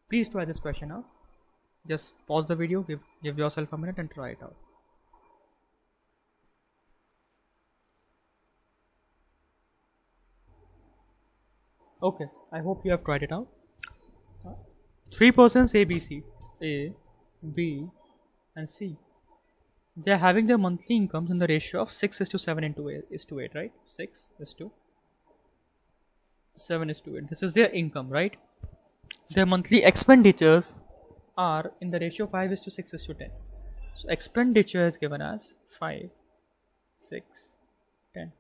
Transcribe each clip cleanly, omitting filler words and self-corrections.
Please try this question out. Just pause the video, give yourself a minute and try it out. Okay, I hope you have tried it out. 3 persons A, B, C, A, B and C. They are having their monthly incomes in the ratio of 6 is to 7 into 8 is to 8, right? 6 is to 7 is to 8. This is their income, right? Their monthly expenditures are in the ratio 5 is to 6 is to 10. So expenditure is given as 5, 6, 10.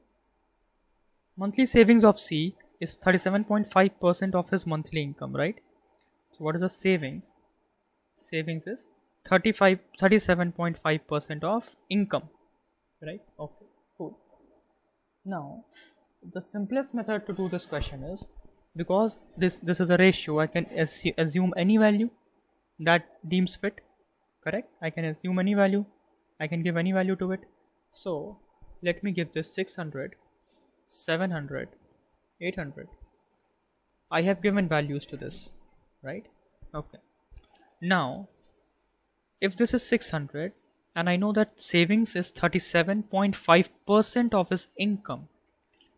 Monthly savings of C is 37.5% of his monthly income, right? So what is the savings? Savings is 37.5% of income, right? Okay, cool. Now the simplest method to do this question is, because this is a ratio, I can assume any value that deems fit, correct? I can assume any value, I can give any value to it. So let me give this 600, 700, 800. I have given values to this, right? Okay. Now if this is 600 and I know that savings is 37.5% of his income.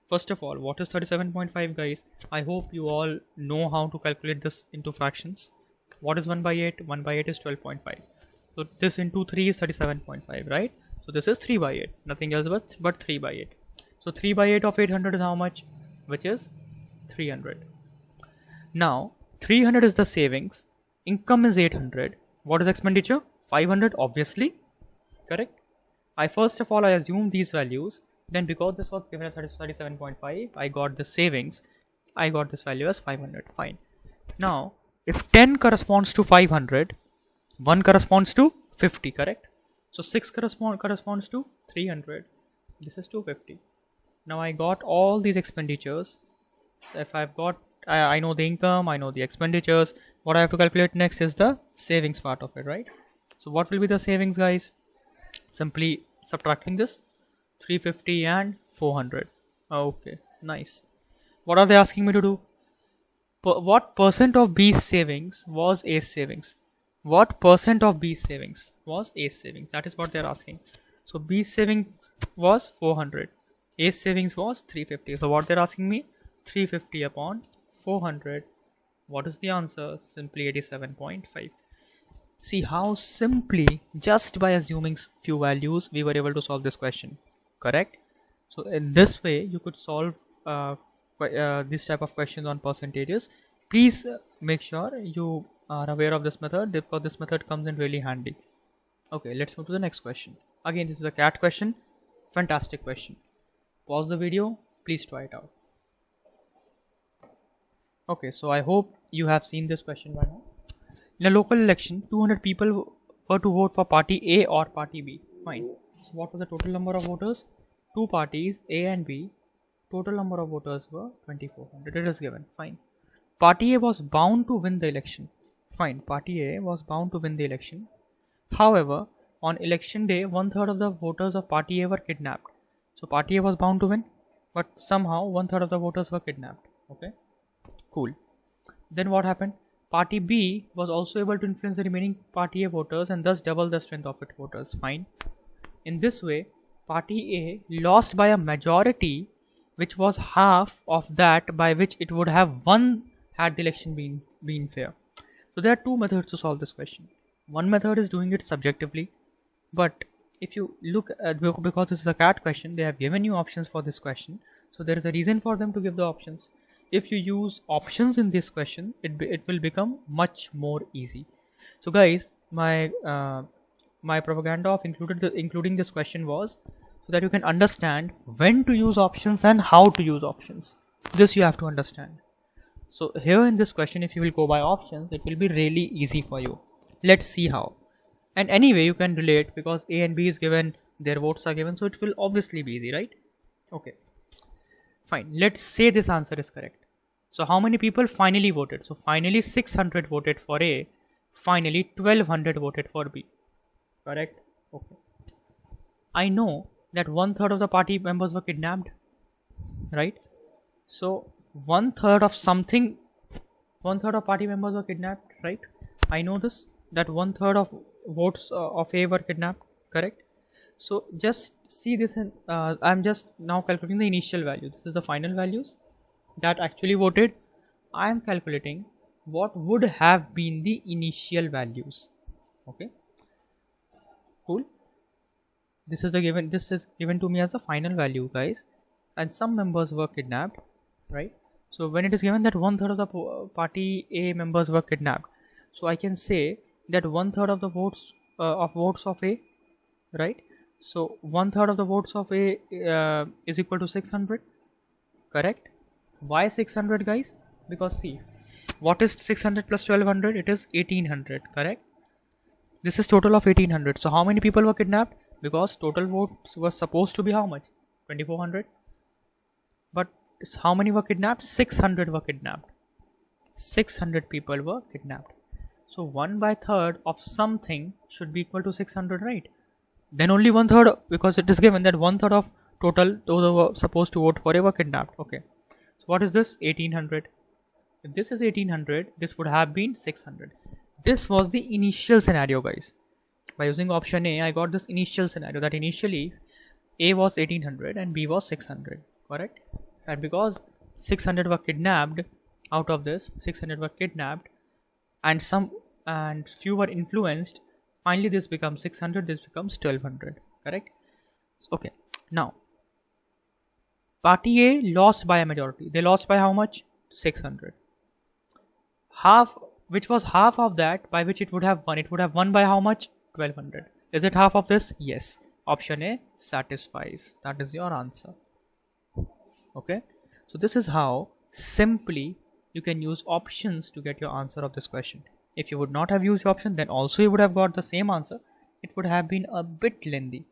First of all, what is 37.5, guys? I hope you all know how to calculate this into fractions. What is 1 by 8? 1 by 8 is 12.5. So this into 3 is 37.5, right? So this is 3 by 8, nothing else but 3 by 8. So 3 by 8 of 800 is how much? Which is 300. Now 300 is the savings, income is 800. What is expenditure? 500, obviously, correct? I assume these values. Then because this was given as 37.5, I got the savings, I got this value as 500. Fine. Now if 10 corresponds to 500, 1 corresponds to 50, correct? So 6 corresponds to 300. This is 250. Now I got all these expenditures. So if I've got, I know the income, I know the expenditures. What I have to calculate next is the savings part of it, right? So what will be the savings, guys? Simply subtracting this 350 and 400. Okay, nice. What are they asking me to do? What percent of B's savings was A's savings? What percent of B's savings was A's savings? That is what they're asking. So B's savings was 400. A's savings was 350. So what they're asking me? 350 upon 400. What is the answer? Simply 87.5. See how simply, just by assuming few values, we were able to solve this question, correct? So in this way you could solve this type of questions on percentages. Please make sure you are aware of this method, because this method comes in really handy. Okay, let's move to the next question. Again, this is a CAT question. Fantastic question. Pause the video, please try it out. Okay, so I hope you have seen this question by now. In a local election, 200 people were to vote for party A or party B. Fine. So what was the total number of voters? Two parties, A and B. Total number of voters were 2400. It is given. Fine. Party A was bound to win the election. Fine. Party A was bound to win the election. However, on election day, 1/3 of the voters of party A were kidnapped. So party A was bound to win, but somehow 1/3 of the voters were kidnapped. Okay. Cool. Then what happened? Party B was also able to influence the remaining party A voters and thus double the strength of its voters. Fine. In this way, party A lost by a majority which was half of that by which it would have won had the election been fair. So there are two methods to solve this question. One method is doing it subjectively, but if you look at, because this is a CAT question, they have given you options for this question, so there is a reason for them to give the options. If you use options in this question, it will become much more easy. So guys, my propaganda of including this question was so that you can understand when to use options and how to use options. This you have to understand. So here in this question, if you will go by options, it will be really easy for you. Let's see how. And anyway, you can relate because A and B is given, their votes are given, so it will obviously be easy, right? Okay. Fine, let's say this answer is correct. So how many people finally voted? So finally 600 voted for A, finally 1200 voted for B. correct? Okay. I know that 1/3 of the party members were kidnapped, right? So 1/3 of something, 1/3 of party members were kidnapped, right? I know this, that 1/3 of votes of A were kidnapped, correct? So just see this in, I'm just now calculating the initial value. This is the final values that actually voted. I am calculating what would have been the initial values. Okay, cool. This is given to me as the final value, guys, and some members were kidnapped, right? So when it is given that 1/3 of the party A members were kidnapped, so I can say that 1/3 of the votes of A, right? So 1/3 of the votes of A is equal to 600, correct? Why 600, guys? Because see, what is 600 plus 1200? It is 1800, correct? This is total of 1800. So how many people were kidnapped? Because total votes were supposed to be how much? 2400. But how many were kidnapped? 600 were kidnapped. 600 people were kidnapped. So 1/3 of something should be equal to 600, right? Then only 1/3, because it is given that 1/3 of total those who were supposed to vote for A were kidnapped. Okay. So what is this? 1800. If this is 1800, this would have been 600. This was the initial scenario, guys. By using option A, I got this initial scenario that initially A was 1800 and B was 600, correct? And because 600 were kidnapped, out of this 600 were kidnapped and few were influenced, finally this becomes 600, this becomes 1200, correct? Okay, now party A lost by a majority. They lost by how much? 600. Half, which was half of that by which it would have won. It would have won by how much? 1200. Is it half of this? Yes. Option A satisfies. That is your answer. Okay. So this is how simply you can use options to get your answer of this question. If you would not have used option, then also you would have got the same answer. It would have been a bit lengthy.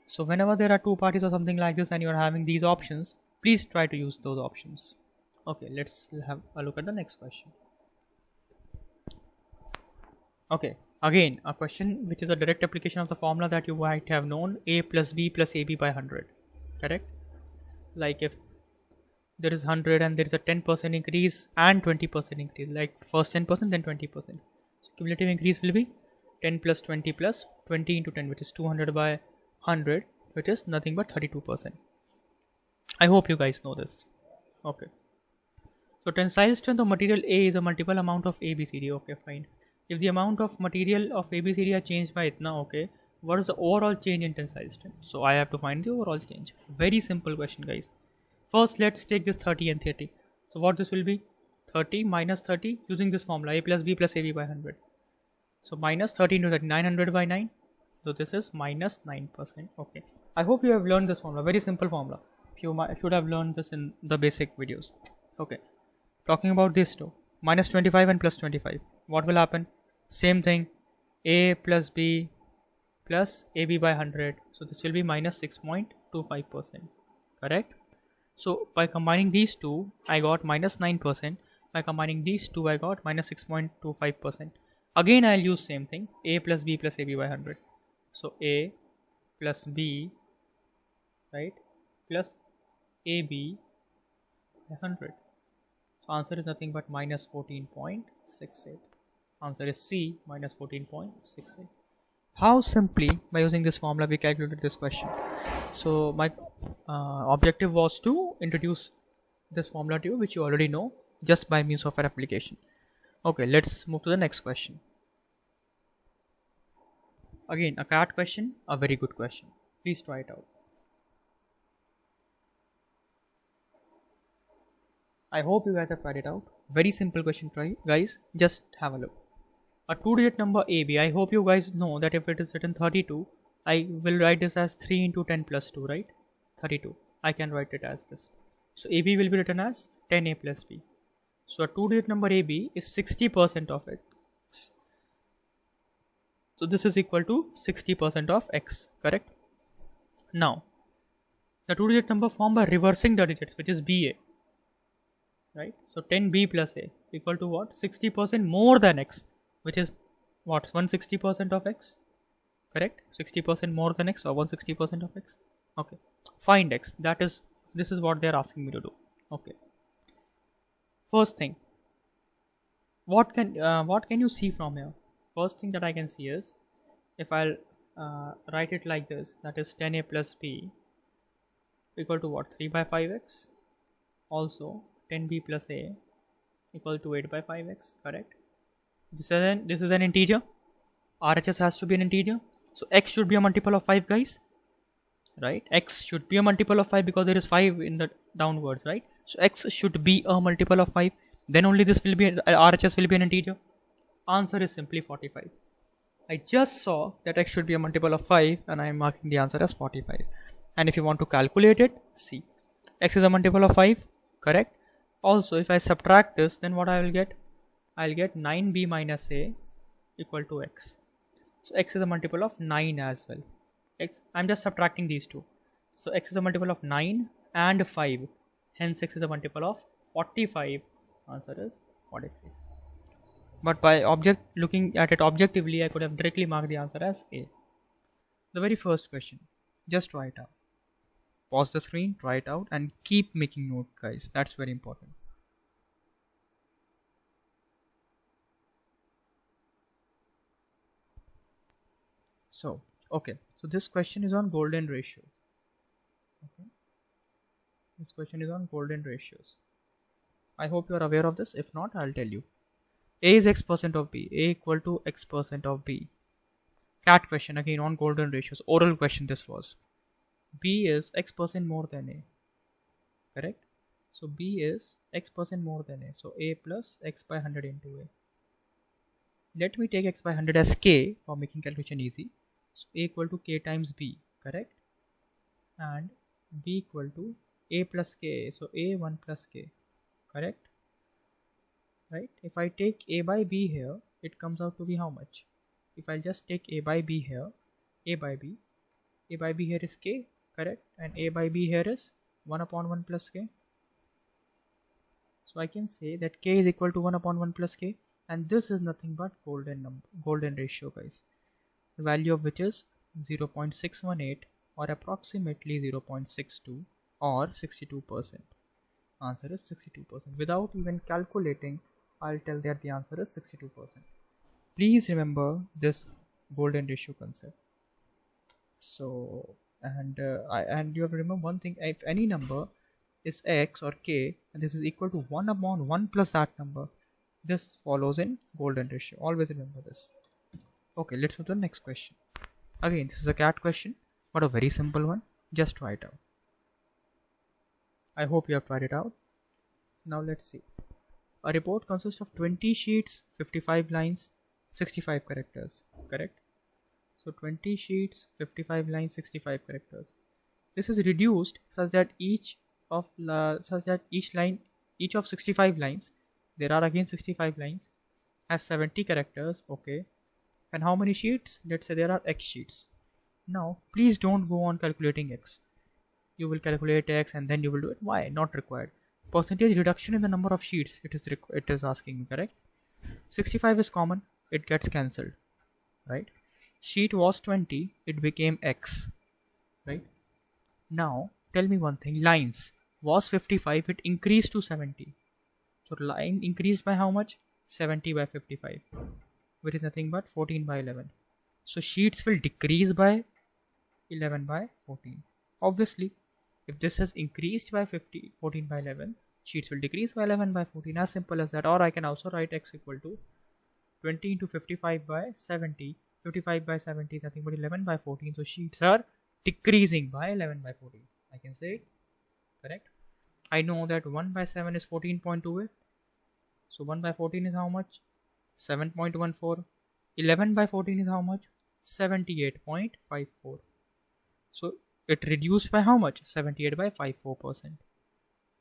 So whenever there are two parties or something like this and you are having these options, please try to use those options. Okay, let's have a look at the next question. Okay, again a question which is a direct application of the formula that you might have known, A plus B plus AB by 100, correct? Like if there is 100 and there is a 10% increase and 20% increase, like first 10% then 20%. So cumulative increase will be 10 plus 20 plus 20 into 10, which is 200 by 100, which is nothing but 32%. I hope you guys know this. Okay. So tensile strength of material A is a multiple amount of ABCD. Okay, fine. If the amount of material of ABCD are changed by itna, okay, what is the overall change in tensile strength? So I have to find the overall change. Very simple question, guys. First, let's take this 30 and 30. So what this will be? 30 minus 30 using this formula, A plus B plus AB by 100. So minus 30 into 30, 900 by 9. So this is minus 9%. Okay. I hope you have learned this formula. Very simple formula. You should have learned this in the basic videos. Okay. Talking about this too. Minus 25 and plus 25. What will happen? Same thing. A plus B plus AB by 100. So this will be minus 6.25%. Correct? So by combining these two, I got minus 9%. By combining these two, I got minus 6.25%. Again, I'll use same thing. A plus B plus AB by 100. So A plus B, right, plus AB by 100. So answer is nothing but minus 14.68. Answer is C, minus 14.68. How simply by using this formula we calculated this question. So my objective was to introduce this formula to you, which you already know, just by means of our application. Okay, let's move to the next question. Again, a CAT question, a very good question. Please try it out. I hope you guys have tried it out. Very simple question, try, guys. Just have a look. A 2-digit number AB. I hope you guys know that if it is written 32, I will write this as 3 into 10 plus 2, right? 32. I can write it as this. So AB will be written as 10A plus B. So a 2-digit number AB is 60% of it. So this is equal to 60% of X, correct? Now, the 2-digit number formed by reversing the digits, which is BA, right? So 10B plus A equal to what? 60% more than X, which is what? 160% of X, correct? 60% more than x or 160% of x. Okay, find x. This is what they are asking me to do. Okay, first thing, what can you see from here? First thing that I can see is, if I'll write it like this, that is 10a plus b equal to what, 3 by 5x. Also 10b plus a equal to 8 by 5x, correct? This is an integer. RHS has to be an integer, so x should be a multiple of 5, guys, right? X should be a multiple of 5 because there is 5 in the downwards, right? So x should be a multiple of 5, then only this will be RHS will be an integer. Answer is simply 45. I just saw that x should be a multiple of 5 and I am marking the answer as 45. And if you want to calculate it, see, x is a multiple of 5, correct? Also, if I subtract this, then what I will get? I'll get 9b minus a equal to x. So x is a multiple of 9 as well. I'm just subtracting these two. So x is a multiple of 9 and 5. Hence x is a multiple of 45. Answer is 45. But by looking at it objectively, I could have directly marked the answer as A. The very first question, just try it out. Pause the screen, try it out, and keep making note, guys. That's very important. So, okay. So this question is on golden ratio. Okay. This question is on golden ratios. I hope you are aware of this. If not, I'll tell you. A is x percent of b. A equal to x percent of b. Cat question again on golden ratios. Oral question this was. B is x percent more than A. Correct? So B is x percent more than A. So A plus x by 100 into A. Let me take x by 100 as k for making calculation easy. So A equal to k times B. Correct? And B equal to A plus k. So A 1 plus k. Correct? Right? If I take A by B here, it comes out to be how much? If I just take A by B here, A by B here is k, correct? And A by B here is 1 upon 1 plus k. So I can say that k is equal to 1 upon 1 plus k, and this is nothing but golden ratio, guys. The value of which is 0.618 or approximately 0.62 or 62%. Answer is 62%. Without even calculating, I'll tell that the answer is 62%. Please remember this golden ratio concept. So, and you have to remember one thing: if any number is x or k, and this is equal to 1 upon 1 plus that number, this follows in golden ratio. Always remember this. Okay, let's move to the next question. Again, this is a cat question, but a very simple one. Just try it out. I hope you have tried it out. Now let's see. A report consists of 20 sheets, 55 lines, 65 characters. Correct? So 20 sheets, 55 lines, 65 characters. This is reduced such that each of 65 lines, there are again 65 lines, has 70 characters. Okay. And how many sheets? Let's say there are x sheets. Now, please don't go on calculating x. You will calculate x and then you will do it. Why? Not required. Percentage reduction in the number of sheets. It is asking me, correct? 65 is common. It gets cancelled, right? Sheet was 20. It became x, right? Now, tell me one thing. Lines was 55. It increased to 70. So line increased by how much? 70 by 55, which is nothing but 14 by 11. So sheets will decrease by 11 by 14. Obviously, if this has increased by 14 by 11, sheets will decrease by 11 by 14. As simple as that. Or I can also write x equal to 20 into 55 by 70. 55 by 70 is nothing but 11 by 14. So sheets are decreasing by 11 by 14. I can say it. Correct? I know that 1 by 7 is 14.28. So 1 by 14 is how much? 7.14. 11 by 14 is how much? 78.54. So it reduced by how much? 78 by 54%.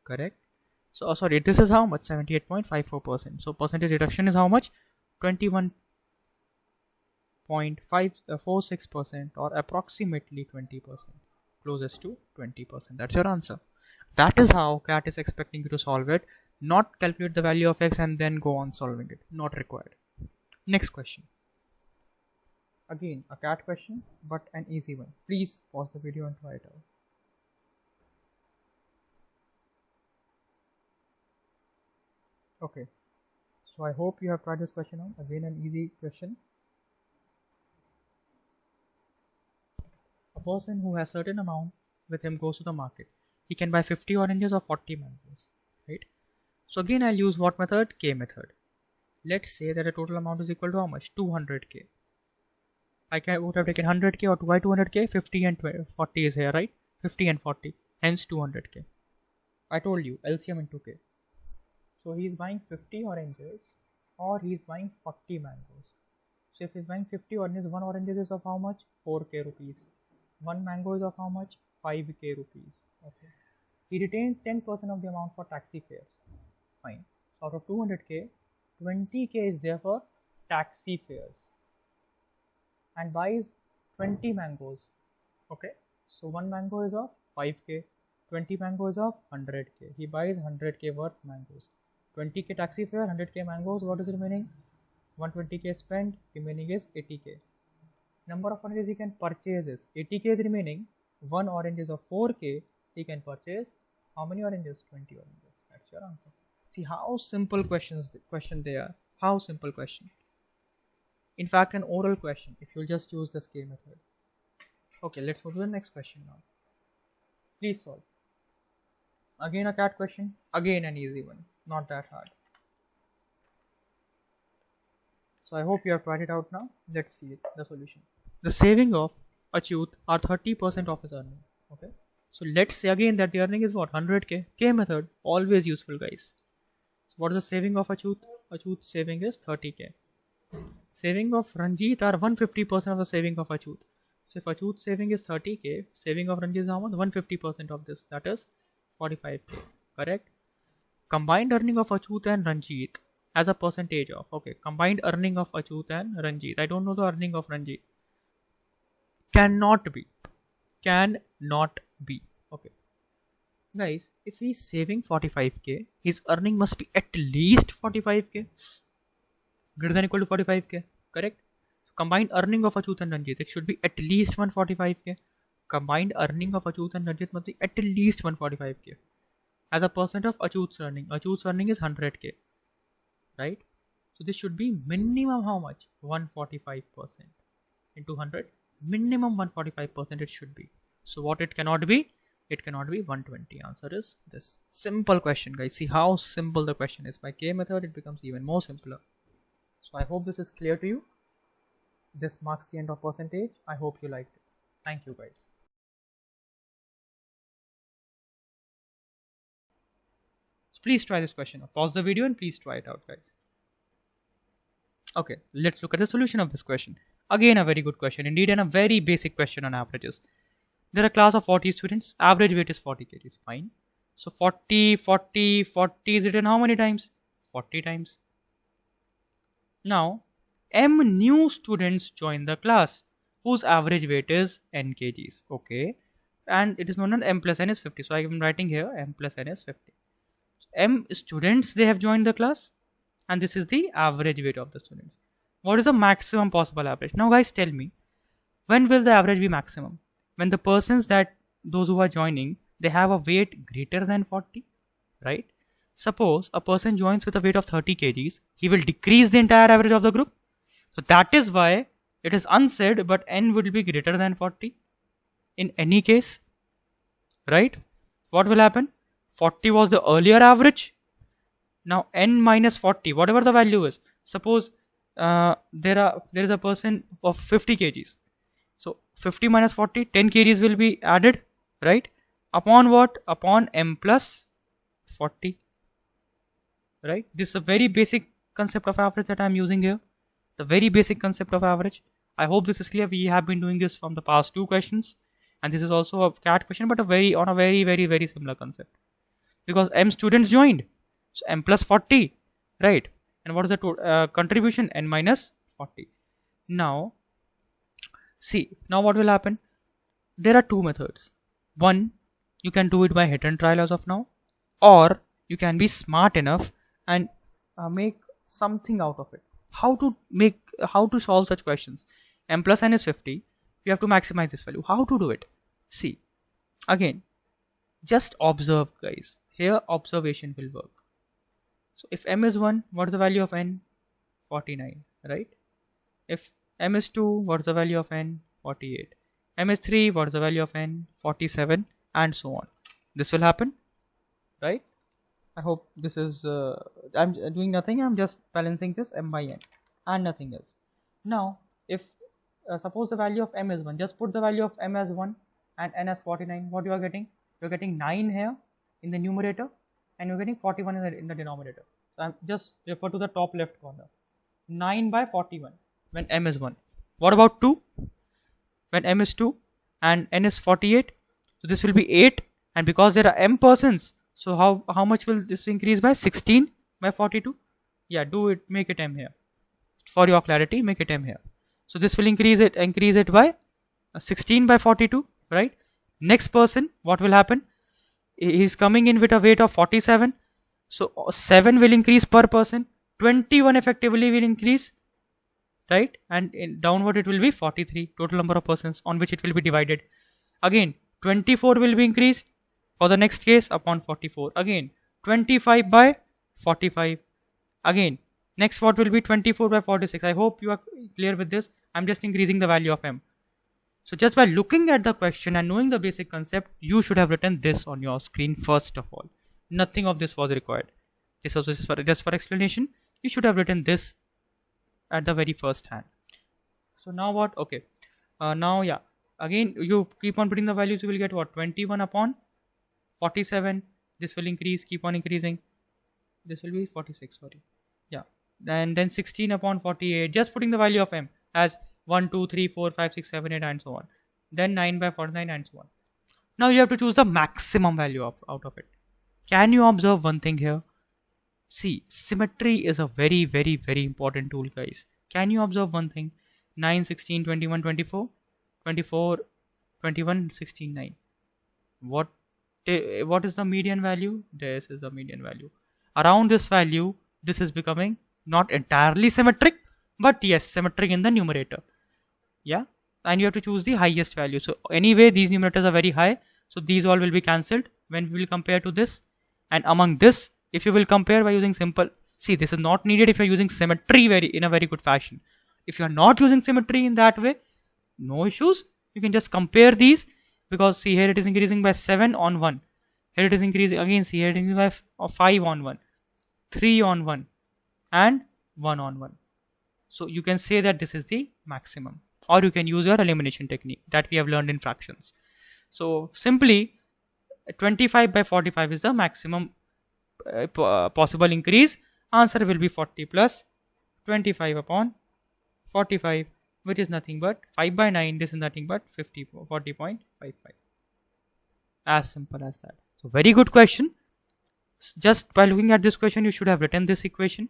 Correct? So sorry, this is how much? 78.54%. So percentage reduction is how much? 21.46% or approximately 20%. Closest to 20%. That's your answer. That is how CAT is expecting you to solve it. Not calculate the value of x and then go on solving it. Not required. Next question. Again, a cat question, but an easy one. Please pause the video and try it out. Okay, so I hope you have tried this question out. Again, an easy question. A person who has certain amount with him goes to the market. He can buy 50 oranges or 40 mangoes, right? So again, I'll use what method? K method. Let's say that the total amount is equal to how much? 200k. I would have taken 100k, or why 200k? 50 and 40 is here, right? 50 and 40, hence 200k. I told you, LCM into k. So he is buying 50 oranges, or he is buying 40 mangoes. So if he is buying 50 oranges, one orange is of how much? 4k rupees. One mango is of how much? 5k rupees. Okay. He retains 10% of the amount for taxi fares. Fine. So out of 200k, 20k is there for taxi fares, and buys 20 mangoes. Okay. So one mango is of 5k, 20 mangoes of 100k. He buys 100k worth mangoes. 20k taxi fare, 100k mangoes. What is remaining? 120k spent. Remaining is 80k. Number of oranges he can purchase is 80k is remaining. One orange is of 4k. He can purchase how many oranges? 20 oranges. That's your answer. See how simple question they are. How simple question. In fact, an oral question if you'll just use the K method. Okay, let's move to the next question now. Please solve. Again a cat question. Again an easy one. Not that hard. So I hope you have tried it out now. Let's see the solution. The saving of Achyut are 30% of his earning. Okay. So let's say again that the earning is what? 100k. K method, always useful, guys. So what is the saving of Achyut? Achyut's saving is 30k. Saving of Ranjit are 150% of the saving of Achyut. So if Achyut's saving is 30k, saving of Ranjit is how much? 150% of this. That is 45k. Correct? Combined earning of Achyut and Ranjit as a percentage of. Okay. Combined earning of Achyut and Ranjit. I don't know the earning of Ranjit. Cannot be. Cannot be. Okay. Guys, if he's saving 45k, his earning must be at least 45k. Greater than or equal to 45k. Correct? So combined earning of Achyut and Ranjit, it should be at least 145k. Combined earning of Achyut and Ranjit must be at least 145k. As a percent of Achyut's earning is 100k. Right? So this should be minimum how much? 145% into 100. Minimum 145% it should be. So what it cannot be? It cannot be 120. Answer is this. Simple question, guys. See how simple the question is. By K method it becomes even more simpler. So I hope this is clear to you. This marks the end of percentage. I hope you liked it. Thank you, guys. So please try this question. Pause the video and please try it out, guys. Okay, let's look at the solution of this question. Again, a very good question indeed, and a very basic question on averages. There are a class of 40 students. Average weight is 40 kgs. Fine. So 40, 40, 40 is written how many times? 40 times. Now, m new students join the class whose average weight is n kgs. Okay. And it is known as m plus n is 50. So I am writing here m plus n is 50. So, m students they have joined the class, and this is the average weight of the students. What is the maximum possible average? Now guys, tell me, when will the average be maximum? When the persons those who are joining, they have a weight greater than 40, right? Suppose a person joins with a weight of 30 kgs, he will decrease the entire average of the group. So that is why it is unsaid, but n will be greater than 40 in any case, right? What will happen? 40 was the earlier average. Now n minus 40, whatever the value is. Suppose there is a person of 50 kgs. So 50 minus 40, 10 kgs will be added, right? Upon what? Upon m plus 40, right? This is a very basic concept of average that I am using here. The very basic concept of average. I hope this is clear. We have been doing this from the past 2 questions, and this is also a CAT question, but on a very similar concept. Because m students joined, so m plus 40, right? And what is the contribution? N minus 40. Now, see, now what will happen? There are 2 methods. One, you can do it by hit and trial as of now, or you can be smart enough and make something out of it. How to solve such questions? m plus n is 50. You have to maximize this value. How to do it? See, again, just observe guys. Here observation will work. So if m is 1, what is the value of n? 49, right? If m is 2, what is the value of n? 48. M is 3, what is the value of n? 47, and so on. This will happen, right? I hope this is, I'm doing nothing, I'm just balancing this m by n and nothing else. Now, if suppose the value of m is 1, just put the value of m as 1 and n as 49, what you are getting? You are getting 9 here in the numerator and you are getting 41 in the denominator. So I'm just refer to the top left corner. 9 by 41 when m is 1. What about 2? When m is 2 and n is 48, so this will be 8, and because there are m persons, so how much will this increase by? 16 by 42. Yeah, do it, make it m here. For your clarity, make it m here. So this will increase it by 16 by 42, right? Next person, what will happen? He is coming in with a weight of 47. So 7 will increase per person. 21 effectively will increase, right? And in downward it will be 43, total number of persons on which it will be divided. Again 24 will be increased for the next case upon 44. Again 25 by 45. Again next what will be 24 by 46. I hope you are clear with this. I'm just increasing the value of m. So just by looking at the question and knowing the basic concept, you should have written this on your screen first of all. Nothing of this was required. This was just for explanation. You should have written this at the very first hand. So now what? Okay. Now yeah. Again you keep on putting the values. You will get what? 21 upon 47. This will increase. Keep on increasing. This will be 46. Sorry. Yeah. And then 16 upon 48. Just putting the value of m as 1, 2, 3, 4, 5, 6, 7, 8 and so on. Then 9 by 49 and so on. Now you have to choose the maximum value out of it. Can you observe one thing here? See, symmetry is a very, very, very important tool guys. Can you observe one thing? 9, 16, 21, 24, 24, 21, 16, 9. What is the median value? This is the median value. Around this value, this is becoming not entirely symmetric, but yes, symmetric in the numerator. Yeah, and you have to choose the highest value. So anyway, these numerators are very high, so these all will be cancelled when we will compare to this. And among this, if you will compare by using simple, see, this is not needed if you are using symmetry in a very good fashion. If you are not using symmetry in that way, no issues. You can just compare these, because see, here it is increasing by 7 on 1. Here it is increasing again. See, here it is increasing by 5 on 1, 3 on 1, and 1 on 1. So you can say that this is the maximum, or you can use your elimination technique that we have learned in fractions. So simply 25 by 45 is the maximum possible increase. Answer will be 40 plus 25 upon 45, which is nothing but 5 by 9. This is nothing but 40.55. As simple as that. So very good question. Just by looking at this question, you should have written this equation,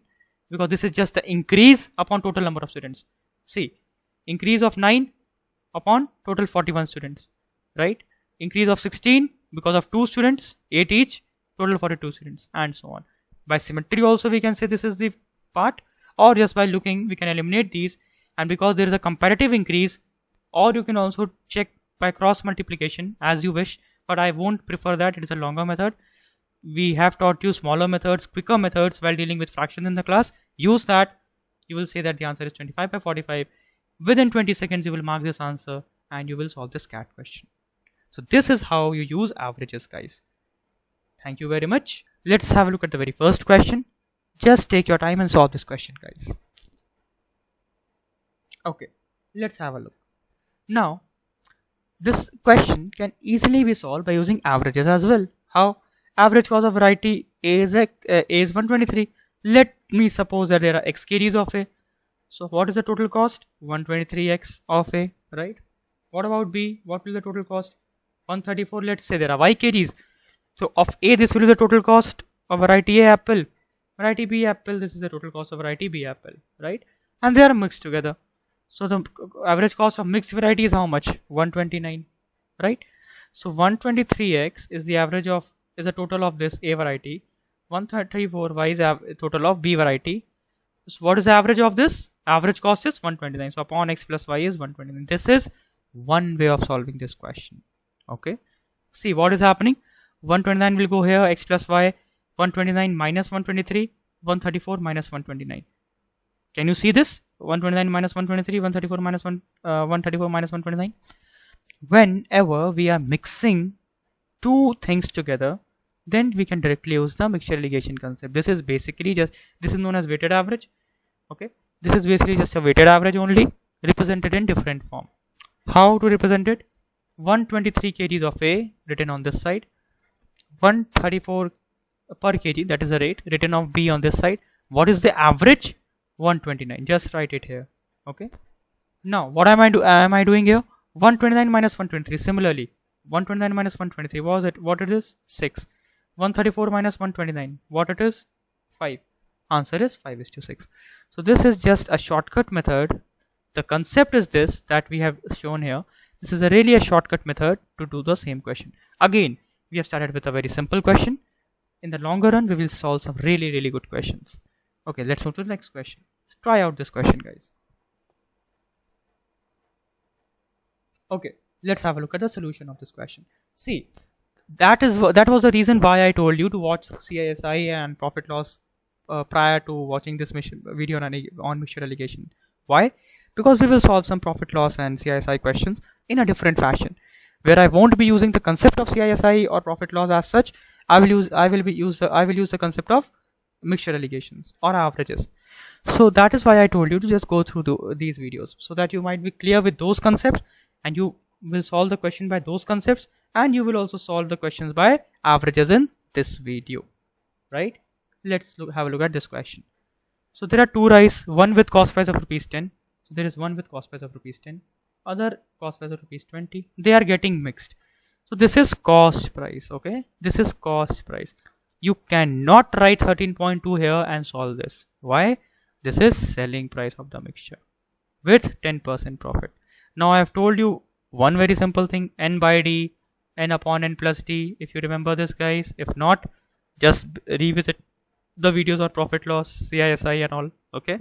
because this is just the increase upon total number of students. See, increase of 9 upon total 41 students, right? Increase of 16 because of 2 students, 8 each, total 42 students, and so on. By symmetry also we can say this is the part, or just by looking we can eliminate these, and because there is a comparative increase, or you can also check by cross multiplication as you wish, but I won't prefer that. It is a longer method. We have taught you smaller methods, quicker methods while dealing with fractions in the class. Use that. You will say that the answer is 25 by 45. Within 20 seconds you will mark this answer and you will solve this CAT question. So this is how you use averages guys. Thank you very much. Let's have a look at the very first question. Just take your time and solve this question guys. Okay, let's have a look. Now this question can easily be solved by using averages as well. How? Average cost of variety A is 123. Let me suppose that there are x kgs of A. So what is the total cost? 123x of A, right? What about B? What will the total cost? 134. Let's say there are y kgs. So of A, this will be the total cost of variety A apple. Variety B apple, this is the total cost of variety B apple, right? And they are mixed together. So the average cost of mixed variety is how much? 129, right? So 123x is the average of, is a total of this A variety. 134y is total of B variety. So what is the average of this? Average cost is 129. So upon x plus y is 129. This is one way of solving this question. Okay. See what is happening. 129 will go here, x plus y, 129 minus 123, 134 minus 129. Can you see this? 129 minus 123, 134 minus 134 minus 129. Whenever we are mixing two things together, then we can directly use the mixture alligation concept. This is basically this is known as weighted average. Okay, this is basically just a weighted average only, represented in different form. How to represent it? 123 kgs of A written on this side, 134 per kg, that is the rate, written of B on this side. What is the average? 129. Just write it here. Okay. Now what am I doing here? 129 minus 123. Similarly, 129 minus 123. What it is? 6. 134 minus 129. What it is? 5. Answer is 5:6. So this is just a shortcut method. The concept is this that we have shown here. This is really a shortcut method to do the same question. Again, we have started with a very simple question. In the longer run, we will solve some really good questions. Okay, let's move to the next question. Let's try out this question, guys. Okay, let's have a look at the solution of this question. See, that was the reason why I told you to watch CISI and profit loss prior to watching this video on mixture alligation. Why? Because we will solve some profit loss and CISI questions in a different fashion, where I won't be using the concept of CISI or profit loss as such. I will use the concept of mixture alligations or averages. So that is why I told you to just go through these videos, so that you might be clear with those concepts, and you will solve the question by those concepts, and you will also solve the questions by averages in this video, right? Let's have a look at this question. So there are two rice, one with cost price of ₹10. So there is one with cost price of ₹10, other cost price of ₹20. They are getting mixed. So this is cost price. Okay, this is cost price. You cannot write 13.2 here and solve this. Why? This is selling price of the mixture with 10% profit. Now I have told you one very simple thing: n by d, n upon n plus d. If you remember this, guys. If not, just revisit the videos on profit loss, CISI and all. Okay,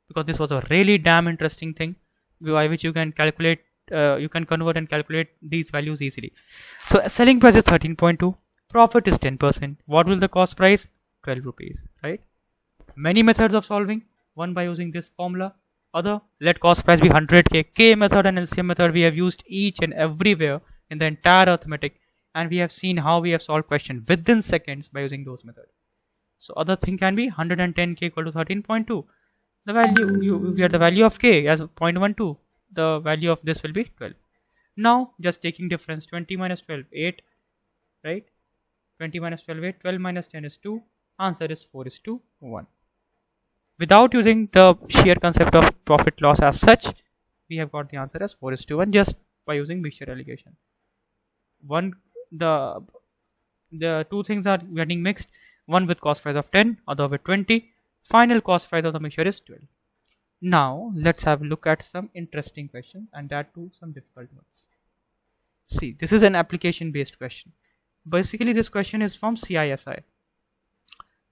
because this was a really damn interesting thing by which you can calculate, you can convert and calculate these values easily. So selling price is 13.2, profit is 10%. What will the cost price? 12 rupees, right? Many methods of solving. One by using this formula, other let cost price be 100k. K method and LCM method we have used each and everywhere in the entire arithmetic, and we have seen how we have solved question within seconds by using those methods. So other thing can be 110k equal to 13.2. The value you get the value of k as 0.12. The value of this will be 12. Now just taking difference, 20 minus 12, 8, right? 20 minus 12, 8. 12 minus 10 is 2. Answer is 4:1. Without using the sheer concept of profit loss as such, we have got the answer as 4:1 just by using mixture alligation. The two things are getting mixed. One with cost price of 10, other with 20. Final cost price of the mixture is 12. Now let's have a look at some interesting questions, and that too some difficult ones. See, this is an application based question. Basically this question is from CISI.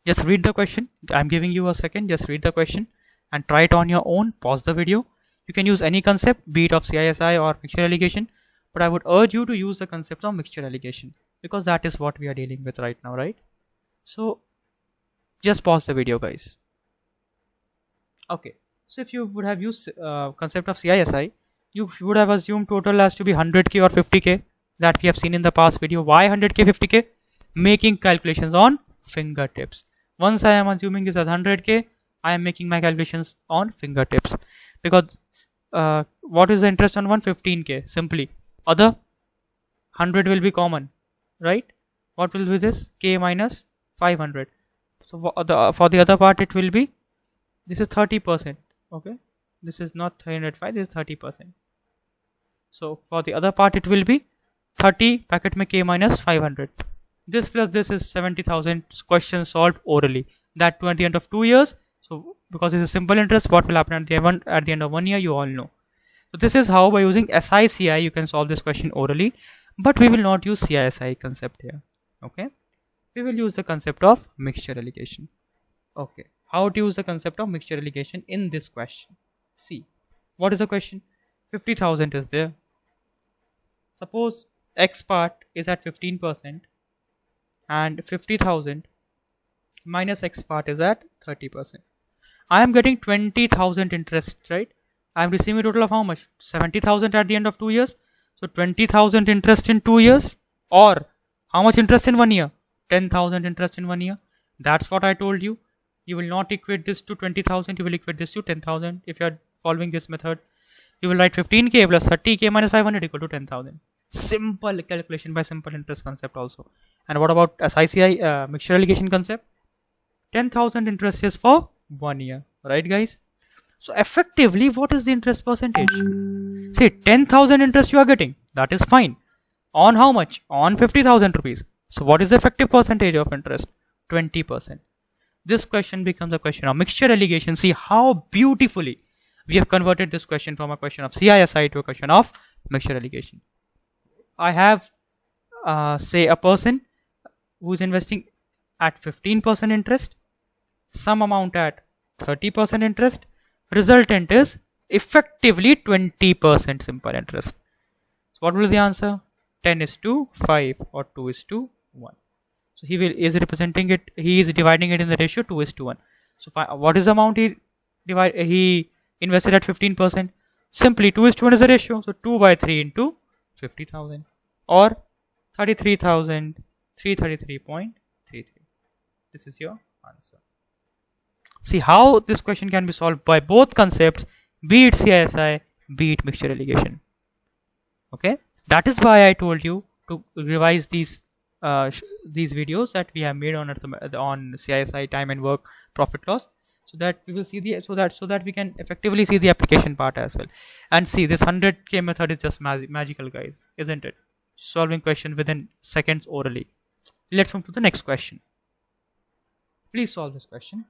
Just read the question. I'm giving you a second. Just read the question and try it on your own. Pause the video. You can use any concept, be it of CISI or mixture alligation, but I would urge you to use the concept of mixture alligation, because that is what we are dealing with right now, right? So just pause the video, guys. Okay, so if you would have used concept of CISI, you would have assumed total has to be 100k or 50k, that we have seen in the past video. Why 100k, 50k? Making calculations on fingertips. Once I am assuming this as 100k, I am making my calculations on fingertips, because what is the interest on 115k? Simply other 100 will be common, right? What will be this? K minus 500. So for the other part it will be, this is 30%. Okay, this is not 305, this is 30%. So for the other part it will be 30 packet mein K minus 500. This plus this is 70,000 questions solved orally. That to at the end of 2 years. So because it's a simple interest, what will happen at the end of 1 year, you all know. So this is how by using SICI you can solve this question orally, but we will not use CISI concept here. Okay, we will use the concept of mixture alligation. Okay, how to use the concept of mixture alligation in this question. See, what is the question? 50,000 is there. Suppose X part is at 15% and 50,000 minus X part is at 30%. I am getting 20,000 interest, right? I am receiving a total of how much? 70,000 at the end of 2 years. So 20,000 interest in 2 years, or how much interest in 1 year? 10,000 interest in 1 year. That's what I told you. You will not equate this to 20,000, you will equate this to 10,000. If you are following this method, you will write 15k plus 30k minus 500 equal to 10,000. Simple calculation by simple interest concept also. And what about SICI mixture allocation concept? 10,000 interest is for 1 year, right guys? So effectively, what is the interest percentage? Say 10,000 interest you are getting, that is fine. On how much? On 50,000 rupees. So what is the effective percentage of interest? 20%. This question becomes a question of mixture allocation. See how beautifully we have converted this question from a question of CISI to a question of mixture allocation. I have say a person who is investing at 15% interest, some amount at 30% interest, resultant is effectively 20% simple interest. So what will be the answer? 10 is to 5 or 2 is to 1. So he is representing it, he is dividing it in the ratio 2 is to 1. So what is the amount he invested at 15%? Simply 2 is to 1 is the ratio. So 2 by 3 into 50,000 or 33,333.33. This is your answer. See how this question can be solved by both concepts, be it CISI, be it mixture allocation. Okay, that is why I told you to revise these videos that we have made on CISI, time and work, profit loss, so that we will see the so that we can effectively see the application part as well. And see, this 100k method is just magical, guys, isn't it? Solving question within seconds orally. Let's move to the next question. Please solve this question.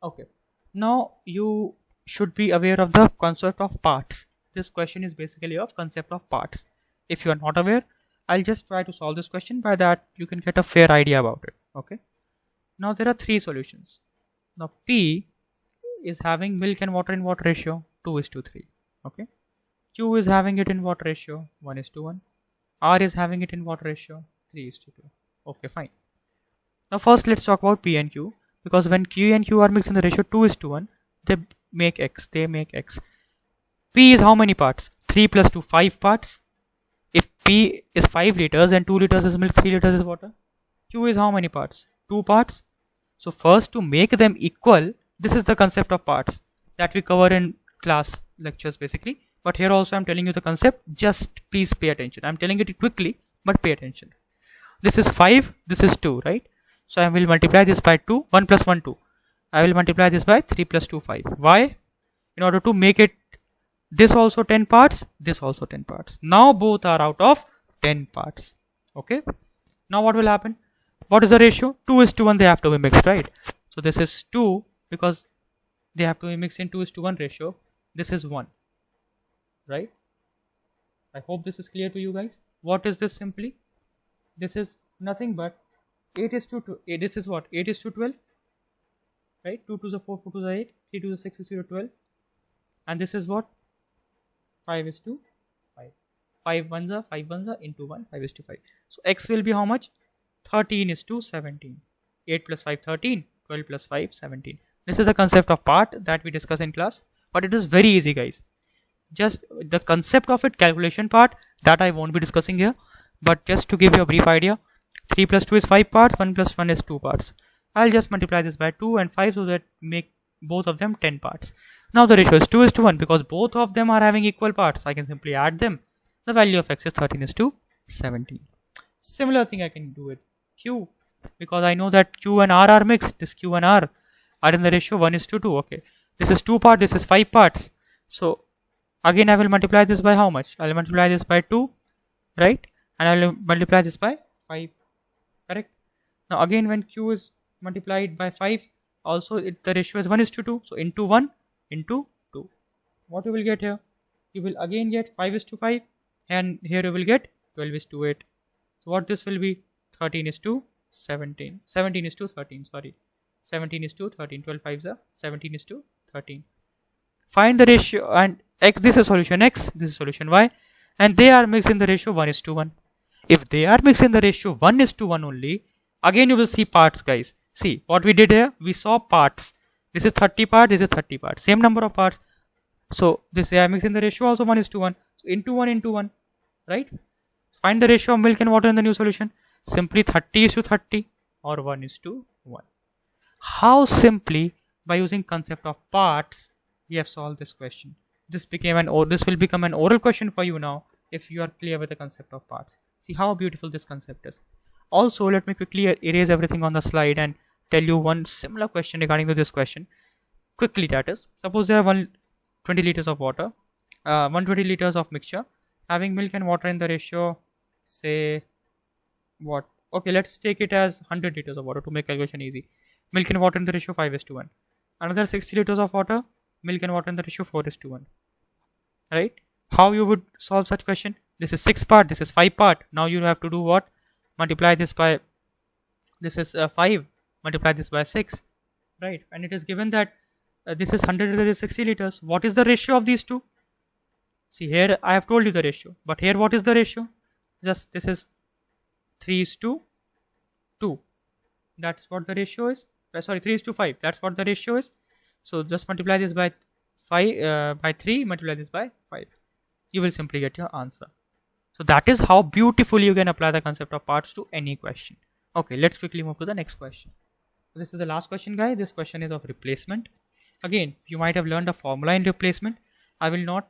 Okay, now you should be aware of the concept of parts. This question is basically of concept of parts. If you are not aware, I'll just try to solve this question. By that you can get a fair idea about it. Okay, now there are 3 solutions. Now P is having milk and water in what ratio? 2 is to 3. Okay, Q is having it in what ratio? 1 is to 1. R is having it in what ratio? 3 is to 2. Okay, fine. Now first let's talk about P and Q, because when Q and Q are mixed in the ratio 2 is to 1, they make X. P is how many parts? 3 plus 2, 5 parts. If P is 5 liters and 2 liters is milk, 3 liters is water, Q is how many parts? 2 parts. So first, to make them equal, this is the concept of parts that we cover in class lectures basically, but here also I'm telling you the concept. Just please pay attention. I'm telling it quickly, but pay attention. This is 5, this is 2, right? So I will multiply this by 2, 1 plus 1, 2. I will multiply this by 3 plus 2, 5. Why? In order to make it this also 10 parts, this also 10 parts. Now both are out of 10 parts. Okay. Now what will happen? What is the ratio? 2 is to 1, they have to be mixed, right? So this is 2 because they have to be mixed in 2 is to 1 ratio. This is 1, right? I hope this is clear to you guys. What is this simply? This is nothing but 8 is to 2. This is what? 8 is to 12, right? 2 to the 4, 4 to the 8, 3 to the 6 is to 12. And this is what? 5 is to 5. 5 ones are 5 ones are into 1, 5 is to 5. So X will be how much? 13 is to 17. 8 plus 5, 13. 12 plus 5, 17. This is the concept of part that we discuss in class, but it is very easy, guys. Just the concept of it, calculation part, that I won't be discussing here, but just to give you a brief idea, 3 plus 2 is 5 parts, 1 plus 1 is 2 parts. I'll just multiply this by 2 and 5 so that make both of them 10 parts. Now the ratio is 2 is to 1 because both of them are having equal parts. I can simply add them. The value of X is 13 is to 17. Similar thing I can do with Q, because I know that Q and R are mixed. This Q and R are in the ratio 1 is to 2. Okay, this is 2 parts, this is 5 parts. So again I will multiply this by how much? I will multiply this by 2, right? And I will multiply this by 5, correct? Now again when Q is multiplied by 5, also the ratio is 1 is to 2. So into 1 into 2. What you will get here? You will again get 5 is to 5, and here you will get 12 is to 8. So what this will be? 13 is to 17. 17 is to 13, sorry. 17 is to 13. 12 5s are 17 is to 13. Find the ratio, and x, this is solution x, this is solution y, and they are mixed in the ratio 1 is to 1. If they are mixed in the ratio 1 is to 1 only, again you will see parts, guys. See what we did here, we saw parts. This is 30 part, this is 30 part, same number of parts. So this they are mixed in the ratio also 1 is to 1. So into 1 into 1, right? Find the ratio of milk and water in the new solution. Simply 30 is to 30 or 1 is to 1. How simply, by using concept of parts, we have solved this question. This will become an oral question for you now if you are clear with the concept of parts. See how beautiful this concept is. Also, let me quickly erase everything on the slide and tell you one similar question regarding to this question. Quickly, that is, suppose there are 120 liters of water, 120 liters of mixture, having milk and water in the ratio, say, what? Okay, let's take it as 100 liters of water to make calculation easy. Milk and water in the ratio 5 is to 1. Another 60 liters of water, milk and water in the ratio 4 is to 1. Right? How you would solve such question? This is 6 part, this is 5 part. Now you have to do what? Multiply this by, this is 5, multiply this by 6. Right? And it is given that this is 100 liters, this is 60 liters. What is the ratio of these two? See here I have told you the ratio, but here what is the ratio? Just this is 3 is to 2. That's what the ratio is. Sorry, 3 is to 5. That's what the ratio is. So just multiply this by 5 by 3, multiply this by 5. You will simply get your answer. So that is how beautifully you can apply the concept of parts to any question. Okay, let's quickly move to the next question. This is the last question, guys. This question is of replacement. Again, you might have learned a formula in replacement. I will not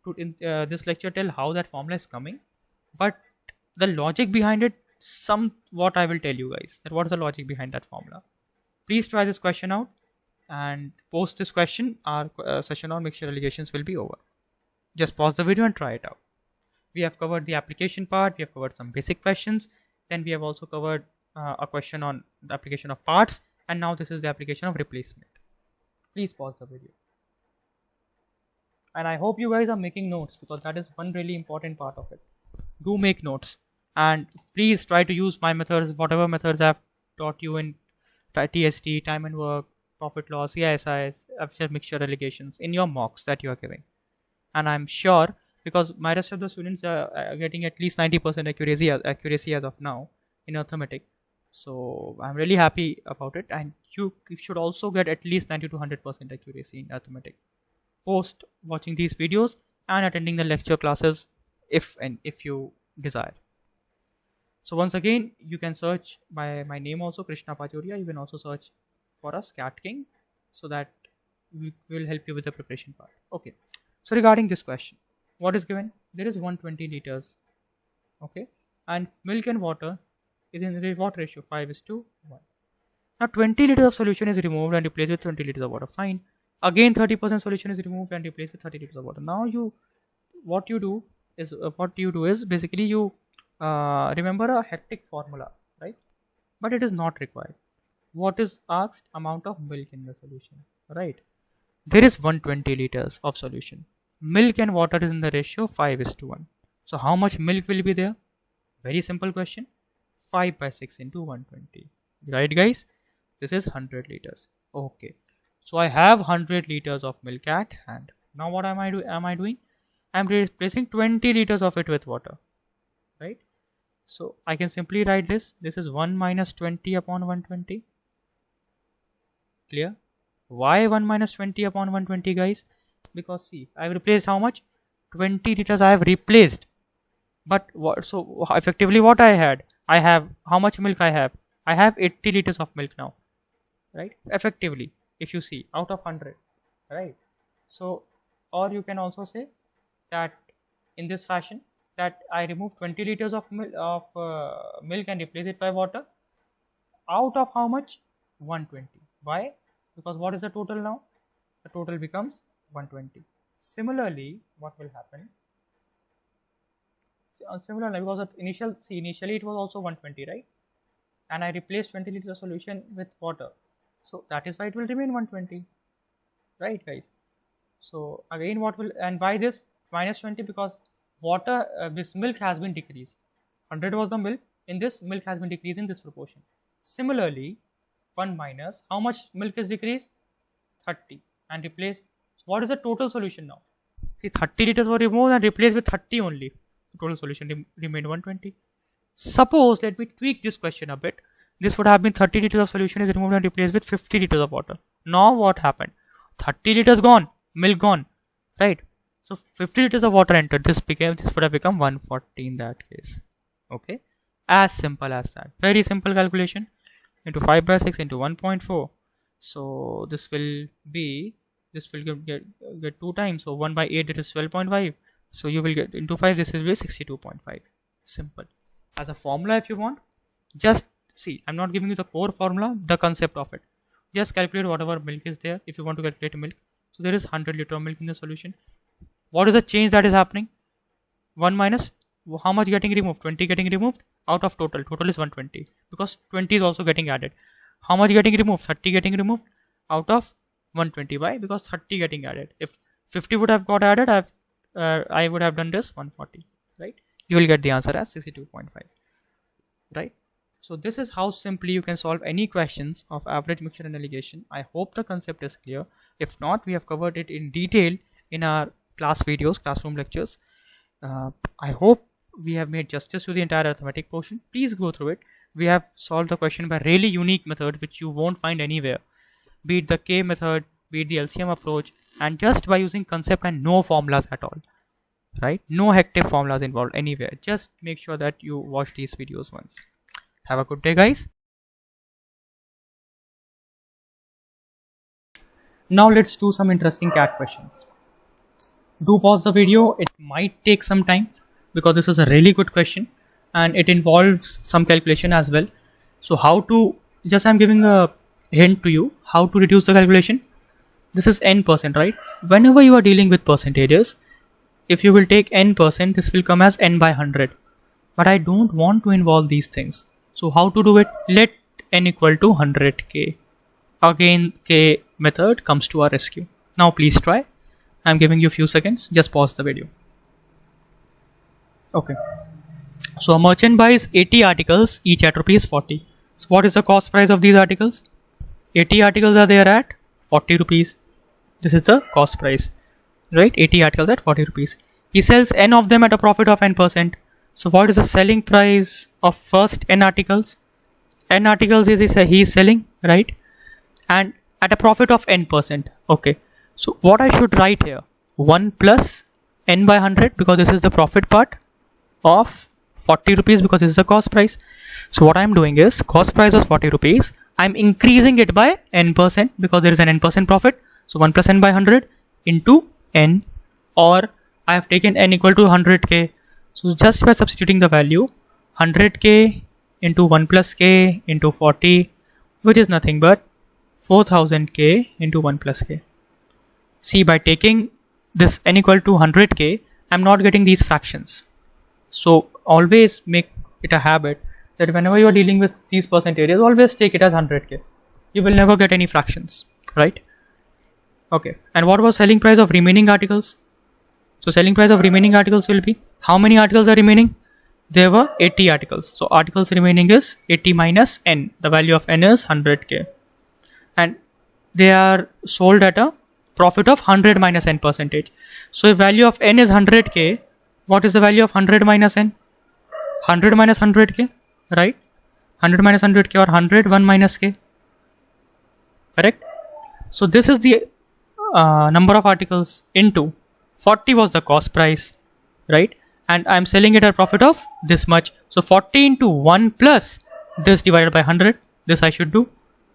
put in this lecture tell how that formula is coming, but the logic behind it, somewhat I will tell you guys that what is the logic behind that formula. Please try this question out, and post this question our session on mixture allegations will be over. Just pause the video and try it out. We have covered the application part, we have covered some basic questions, then we have also covered a question on the application of parts, and now this is the application of replacement. Please pause the video. And I hope you guys are making notes, because that is one really important part of it. Do make notes, and please try to use my methods, whatever methods I have taught you in TST, time and work, profit loss, CISIs, mixture allegations in your mocks that you are giving. And I'm sure, because my rest of the students are getting at least 90% accuracy as of now in arithmetic. So I'm really happy about it, and you should also get at least 90 to 100% accuracy in arithmetic post watching these videos and attending the lecture classes if you desire. So once again, you can search by my name also, Krishna Pachoria. You can also search for us, Cat King, so that we will help you with the preparation part. Okay, so regarding this question, what is given? There is 120 liters, okay, and milk and water is in the what ratio? 5 is to 1. Now 20 liters of solution is removed and replaced with 20 liters of water. Fine. Again 30% solution is removed and replaced with 30 liters of water. Now what you do is basically you remember a hectic formula, right? But it is not required. What is asked? Amount of milk in the solution, right? There is 120 liters of solution. Milk and water is in the ratio 5 is to 1. So how much milk will be there? Very simple question. 5 by 6 into 120. Right, guys? This is 100 liters. Okay. So I have 100 liters of milk at hand. Now what am I doing? I am replacing 20 liters of it with water. Right? So I can simply write this. This is 1 minus 20 upon 120. Clear? Why 1 minus 20 upon 120, guys? Because see, I have replaced how much? 20 liters I have replaced. But what? So effectively what I had? I have, how much milk I have? I have 80 liters of milk now. Right? Effectively, if you see, out of 100. Right? So, or you can also say that in this fashion, that I remove 20 liters of milk and replace it by water. Out of how much? 120. Why? Because what is the total now? The total becomes 120. Similarly, what will happen? Similarly, because initially it was also 120, right? And I replaced 20 liters solution with water. So that is why it will remain 120. Right, guys? So again, what will, and why this minus 20? Because water, this milk has been decreased. 100 was the milk. In this, milk has been decreased in this proportion. Similarly, 1 minus, how much milk is decreased? 30, and replaced. What is the total solution now? See, 30 liters were removed and replaced with 30 only. The total solution remained 120. Suppose, let me tweak this question a bit. This would have been 30 liters of solution is removed and replaced with 50 liters of water. Now what happened? 30 liters gone, milk gone, right? So 50 liters of water entered. This would have become 140 in that case. Okay, as simple as that. Very simple calculation. Into 5 by 6 into 1.4. So this will get 2 times. So 1 by 8, that is 12.5. So you will get into 5. This will be 62.5. Simple. As a formula, if you want, just see. I'm not giving you the core formula, the concept of it. Just calculate whatever milk is there. If you want to calculate milk, so there is 100 liter of milk in the solution. What is the change that is happening? 1 minus, how much getting removed? 20 getting removed out of total. Total is 120 because 20 is also getting added. How much getting removed? 30 getting removed out of 120. Why? Because 30 getting added. If 50 would have got added, I would have done this 140. Right? You will get the answer as 62.5. Right? So this is how simply you can solve any questions of average mixture and alligation. I hope the concept is clear. If not, we have covered it in detail in our class videos, classroom lectures. I hope we have made justice to the entire arithmetic portion. Please go through it. We have solved the question by really unique method which you won't find anywhere. Be it the K method, be it the LCM approach, and just by using concept and no formulas at all. Right? No hectic formulas involved anywhere. Just make sure that you watch these videos once. Have a good day, guys. Now let's do some interesting CAT questions. Do pause the video. It might take some time because this is a really good question and it involves some calculation as well. So how to, just I'm giving a hint to you how to reduce the calculation. This is n%, right? Whenever you are dealing with percentages, if you will take n%, this will come as n by 100. But I don't want to involve these things. So how to do it? Let n equal to 100k. Again, k method comes to our rescue. Now please try. I'm giving you a few seconds. Just pause the video. Okay. So a merchant buys 80 articles, each at rupees 40. So what is the cost price of these articles? 80 articles are there at 40 rupees. This is the cost price, right? 80 articles at 40 rupees. He sells n of them at a profit of n%. So what is the selling price of first n articles? N articles is he is selling, right? And at a profit of n%. Okay. So what I should write here? 1 plus n by 100 because this is the profit part of 40 rupees because this is the cost price. So what I'm doing is cost price was 40 rupees. I'm increasing it by n% because there is an n% profit. So 1 plus n by 100 into n, or I have taken n equal to 100k. So just by substituting the value 100k into 1 plus k into 40, which is nothing but 4000k into 1 plus k. See, by taking this n equal to 100k, I'm not getting these fractions. So always make it a habit that whenever you are dealing with these percentages, always take it as 100k. You will never get any fractions, right? Okay. And what was selling price of remaining articles? So selling price of remaining articles will be, how many articles are remaining? There were 80 articles. So articles remaining is 80 minus n. The value of n is 100k. And they are sold at a profit of 100 minus n%. So if value of n is 100k, what is the value of 100 minus n? 100 minus 100k, right? 100 minus 100k or 100, 1 minus k. Correct? So this is the number of articles into 40 was the cost price, right? And I'm selling it at a profit of this much. So 40 into 1 plus this divided by 100. This I should do.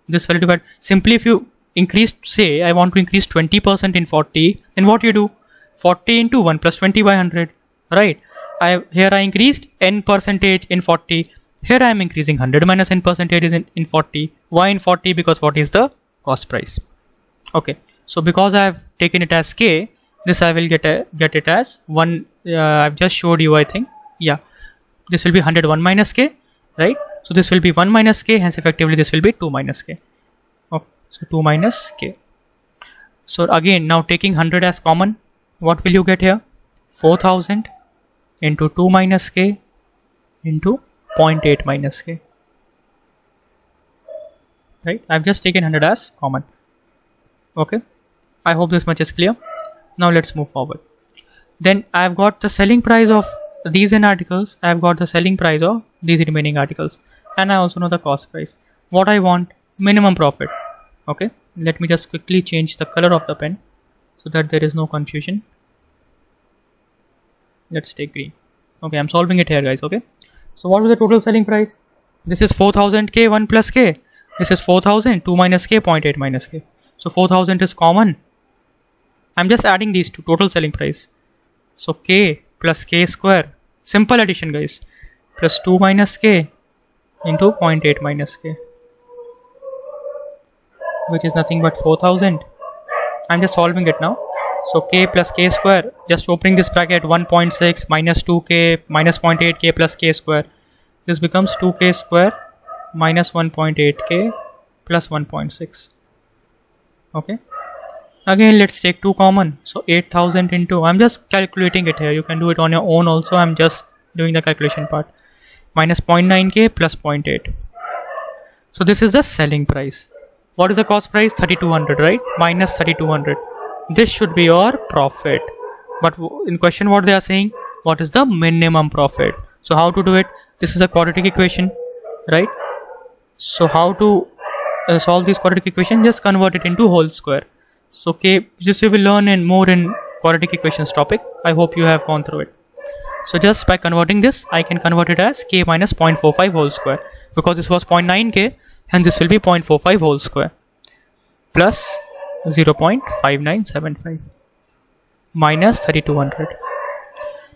This will divide. Simply if you increase, say I want to increase 20% in 40, then what you do? 40 into 1 plus 20 by 100, right? Here I increased n percentage in 40. Here I am increasing 100 minus n percentage in 40. Why in 40? Because what is the cost price? Okay. So because I have taken it as k, this I will get it as 1. I've just showed you, I think. Yeah. This will be 101 minus k, right? So this will be 1 minus k. Hence effectively this will be 2 minus k. Okay. So 2 minus k. So again, now taking 100 as common, what will you get here? 4000 into 2 minus k into 0.8 minus k. right? I've just taken 100 as common. Okay, I hope this much is clear. Now let's move forward. Then I've got the selling price of these n articles, I've got the selling price of these remaining articles, and I also know the cost price. What I want, minimum profit. Okay, let me just quickly change the color of the pen so that there is no confusion. Let's take green. Okay, I'm solving it here, guys. Okay, so what was the total selling price? This is 4000 k 1 plus k. This is 4000 2 minus k 0.8 minus k. So 4000 is common. I'm just adding these two, total selling price. So k plus k square, simple addition, guys, plus 2 minus k into 0.8 minus k, which is nothing but 4000. I'm just solving it now. So k plus k square, just opening this bracket, 1.6 minus 2k minus 0.8k plus k square. This becomes 2k square minus 1.8k plus 1.6. Okay. Again, let's take 2 common. So 8000 into, I'm just calculating it here. You can do it on your own also. I'm just doing the calculation part. Minus 0.9k plus 0.8. So this is the selling price. What is the cost price? 3200, right? Minus 3200. This should be your profit. But in question what they are saying, what is the minimum profit? So how to do it? This is a quadratic equation, right? So how to solve this quadratic equation? Just convert it into whole square. So k, this you will learn more in quadratic equations topic. I hope you have gone through it. So just by converting this, I can convert it as k minus 0.45 whole square, because this was 0.9k, and this will be 0.45 whole square plus 0.5975 minus 3200.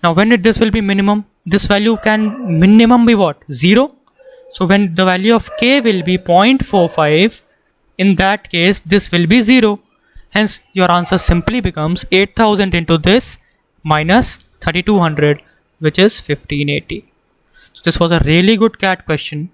Now when this will be minimum, this value can minimum be what? 0. So when the value of k will be 0.45, in that case this will be 0. Hence your answer simply becomes 8000 into this minus 3200, which is 1580. So this was a really good CAT question,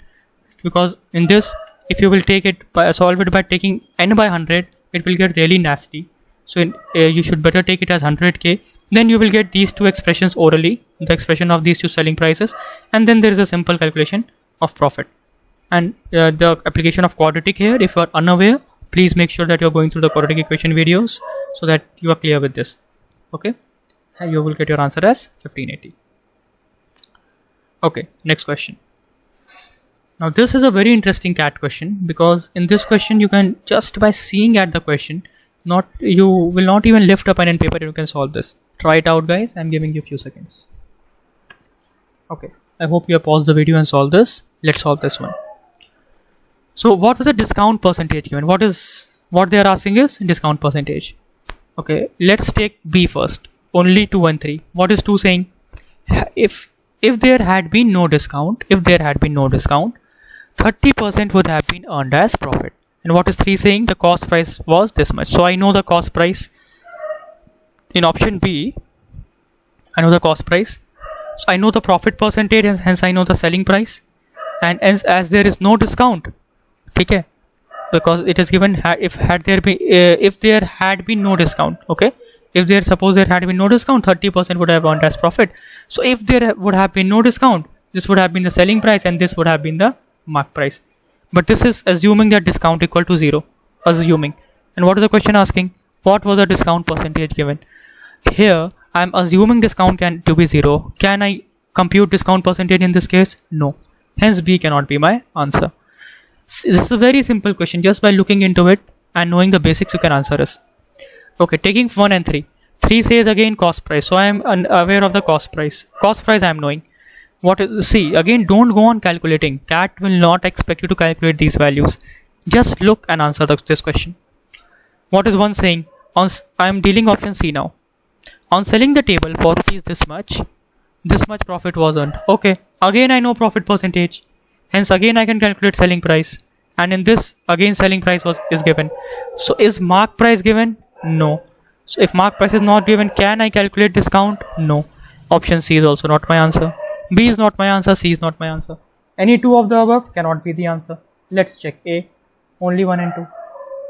because in this, if you will take it by solve it by taking n by 100, it will get really nasty. So you should better take it as 100k. Then you will get these two expressions orally, the expression of these two selling prices, and then there is a simple calculation of profit. And the application of quadratic here, if you are unaware, please make sure that you are going through the quadratic equation videos so that you are clear with this. Okay, and you will get your answer as 1580. Okay, next question. Now this is a very interesting CAT question, because in this question you can, just by seeing at the question, you will not even lift a pen and paper, you can solve this. Try it out, guys. I'm giving you a few seconds. Okay, I hope you have paused the video and solved this. Let's solve this one. So what was the discount percentage given? What they are asking is discount percentage. Okay, let's take B first. Only 2 and 3. What is 2 saying? If there had been no discount, 30% would have been earned as profit. And what is 3 saying? The cost price was this much. So I know the cost price. In option B, I know the cost price. So I know the profit percentage, and hence I know the selling price. And as there is no discount, okay, because it is given if there had been no discount. Okay, suppose there had been no discount, 30% would have earned as profit. So if there would have been no discount, this would have been the selling price and this would have been the mark price. But this is assuming that discount equal to 0. Assuming. And what is the question asking? What was the discount percentage given? Here I am assuming discount to be 0. Can I compute discount percentage in this case? No. Hence B cannot be my answer. This is a very simple question. Just by looking into it and knowing the basics, you can answer this. Okay, taking 1 and 3. 3 says again cost price. So I am aware of the cost price. Cost price I am knowing. See, again, don't go on calculating. CAT will not expect you to calculate these values. Just look and answer this question. What is 1 saying? I am dealing option C now. On selling the table for rupees this much profit was earned. Okay, again I know profit percentage. Hence again I can calculate selling price. And in this, again selling price is given. So is mark price given? No. So if mark price is not given, can I calculate discount? No. Option C is also not my answer. B is not my answer. C is not my answer. Any two of the above cannot be the answer. Let's check A. Only 1 and 2.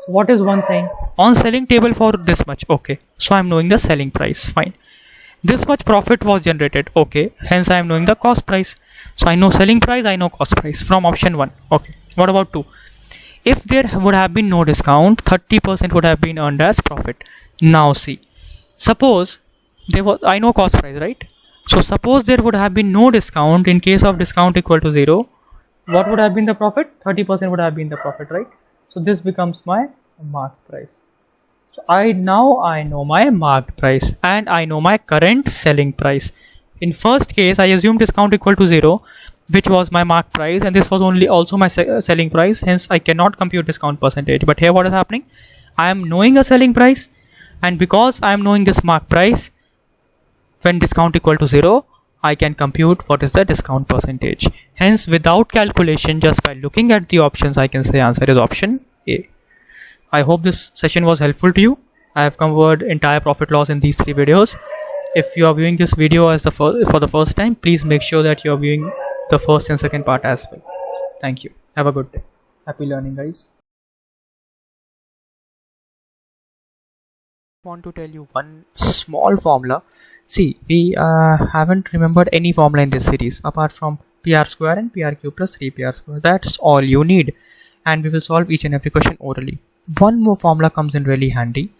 So what is 1 saying? On selling table for this much. Okay. So I am knowing the selling price. Fine. This much profit was generated. Okay. Hence I am knowing the cost price. So I know selling price. I know cost price from option 1. Okay. What about 2? If there would have been no discount, 30% would have been earned as profit. Now see, suppose there was, I know cost price, right? So suppose there would have been no discount. In case of discount equal to 0, what would have been the profit? 30% would have been the profit, right? So this becomes my marked price. So now I know my marked price and I know my current selling price. In first case, I assumed discount equal to 0, which was my marked price, and this was also my selling price. Hence, I cannot compute discount percentage. But here, what is happening? I am knowing a selling price, and because I am knowing this marked price, when discount equal to 0, I can compute what is the discount percentage. Hence, without calculation, just by looking at the options, I can say answer is option A. I hope this session was helpful to you. I have covered entire profit loss in these 3 videos. If you are viewing this video as for the first time, please make sure that you are viewing the first and second part as well. Thank you. Have a good day. Happy learning, guys. I want to tell you one small formula. See, we haven't remembered any formula in this series apart from PR square and PR cube plus 3PR square. That's all you need, and we will solve each and every question orally. One more formula comes in really handy.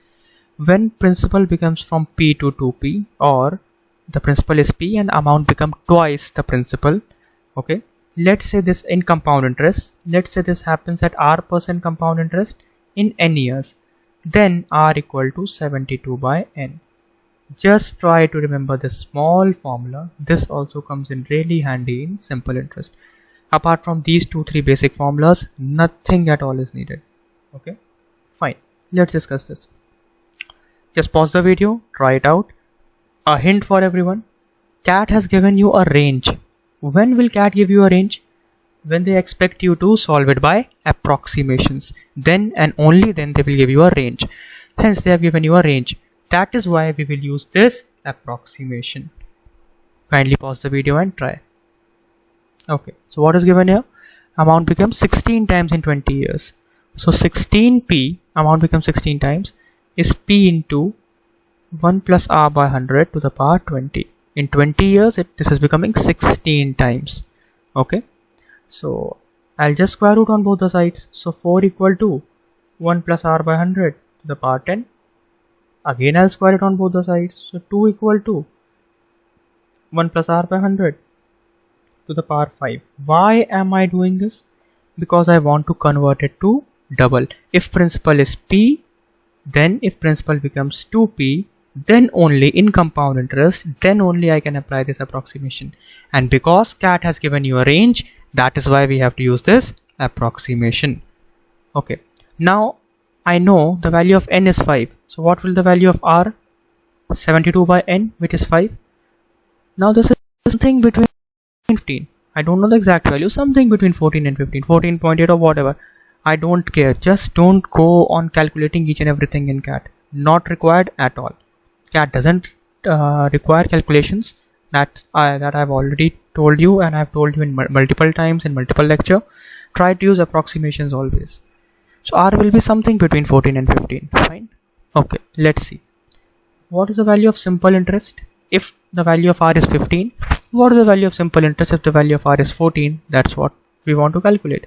When principal becomes from P to 2P, or the principal is P and amount become twice the principal. Okay, let's say this in compound interest. Let's say this happens at R% compound interest in n years. Then R equal to 72 by n. Just try to remember this small formula. This also comes in really handy in simple interest. Apart from these 2-3 basic formulas, nothing at all is needed. Okay, fine. Let's discuss this. Just pause the video, try it out. A hint for everyone. CAT has given you a range. When will CAT give you a range? When they expect you to solve it by approximations. Then and only then they will give you a range. Hence they have given you a range. That is why we will use this approximation. Kindly pause the video and try. Okay, so what is given here? Amount becomes 16 times in 20 years. So 16p, amount becomes 16 times, is p into 1 plus r by 100 to the power 20. In 20 years, this is becoming 16 times. Okay, so I'll just square root on both the sides. So 4 equal to 1 plus r by 100 to the power 10. Again, I'll square it on both the sides. So 2 equal to 1 plus r by 100 to the power 5. Why am I doing this? Because I want to convert it to double. If principal is p, then if principal becomes 2p, then only in compound interest, then only I can apply this approximation. And because CAT has given you a range, that is why we have to use this approximation. Okay, now I know the value of n is 5. So what will the value of r? 72 by n, which is 5. Now this is something between 15. I don't know the exact value, something between 14 and 15, 14.8 or whatever. I don't care. Just don't go on calculating each and everything in CAT. Not required at all. CAT doesn't require calculations. That I've already told you, and I've told you in multiple times in multiple lecture. Try to use approximations always. So R will be something between 14 and 15. Fine. Okay, let's see. What is the value of simple interest? If the value of R is 15, what is the value of simple interest if the value of R is 14? That's what we want to calculate.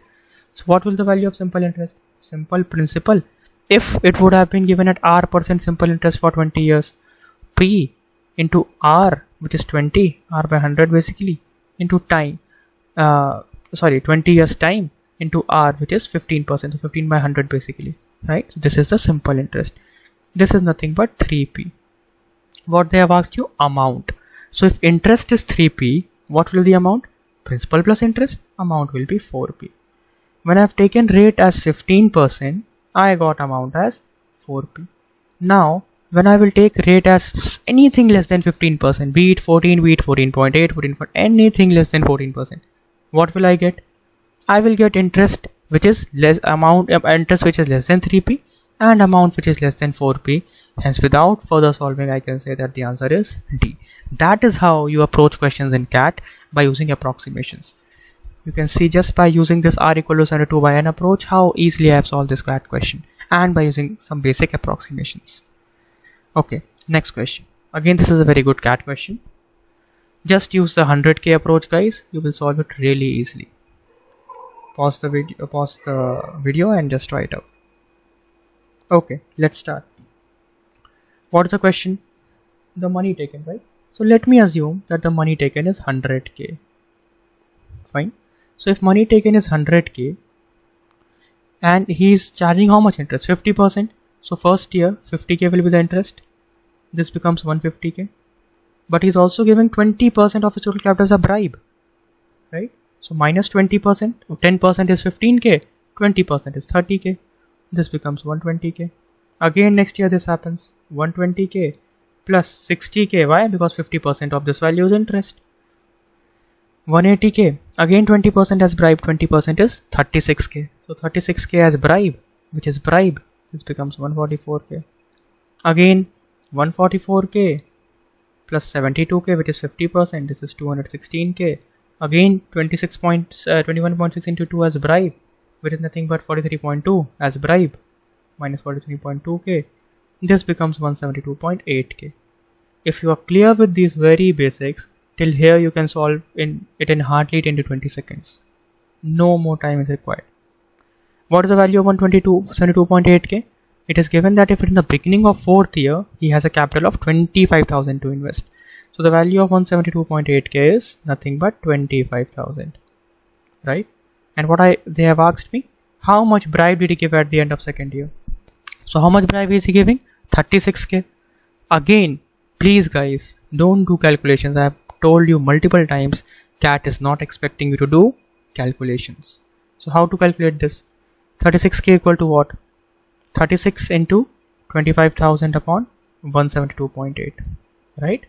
So what will the value of simple interest? Simple principal. If it would have been given at R% simple interest for 20 years, P into R, which is 20, R by 100 basically, into time, 20 years time into R, which is 15%, so 15 by 100 basically, right? So this is the simple interest. This is nothing but 3p. What they have asked you? Amount. So if interest is 3p, what will be the amount? Principal plus interest, amount will be 4p. When I have taken rate as 15%, I got amount as 4p. Now, when I will take rate as anything less than 15%, be it 14, be it 14.8, 14, anything less than 14%, what will I get? I will get interest which is less interest which is less than 3p and amount which is less than 4p. Hence, without further solving, I can say that the answer is D. That is how you approach questions in CAT, by using approximations. You can see just by using this R equal to 72 by n approach how easily I have solved this CAT question, and by using some basic approximations. Okay, next question. Again, this is a very good CAT question. Just use the 100k approach, guys. You will solve it really easily. pause the video and just try it out. Okay, let's start. What is the question? The money taken, right? So let me assume that the money taken is 100k. Fine. So if money taken is 100k and he's charging how much interest? 50%. So first year 50k will be the interest. This becomes 150k. But he's also giving 20% of his total capital as a bribe, right? So minus 20%, 10% is 15k, 20% is 30k. This becomes 120k. Again next year this happens, 120k plus 60k. Why? Because 50% of this value is interest. 180k. Again 20% as bribe, 20% is 36k. So 36k as bribe, which is bribe. This becomes 144k. Again 144k plus 72k, which is 50%. This is 216k. Again 21.6 into 2 as bribe, which is nothing but 43.2 as bribe, minus 43.2k. This becomes 172.8k. If you are clear with these very basics, till here you can solve it in hardly 10 to 20 seconds. No more time is required. What is the value of 172.8k? It is given that if in the beginning of 4th year, he has a capital of 25,000 to invest. So the value of 172.8k is nothing but 25,000, right? And they have asked me, how much bribe did he give at the end of 2nd year? So how much bribe is he giving? 36k. Again, please guys, don't do calculations. I have told you multiple times, CAT is not expecting you to do calculations. So how to calculate this? 36k equal to what? 36 into 25,000 upon 172.8, right?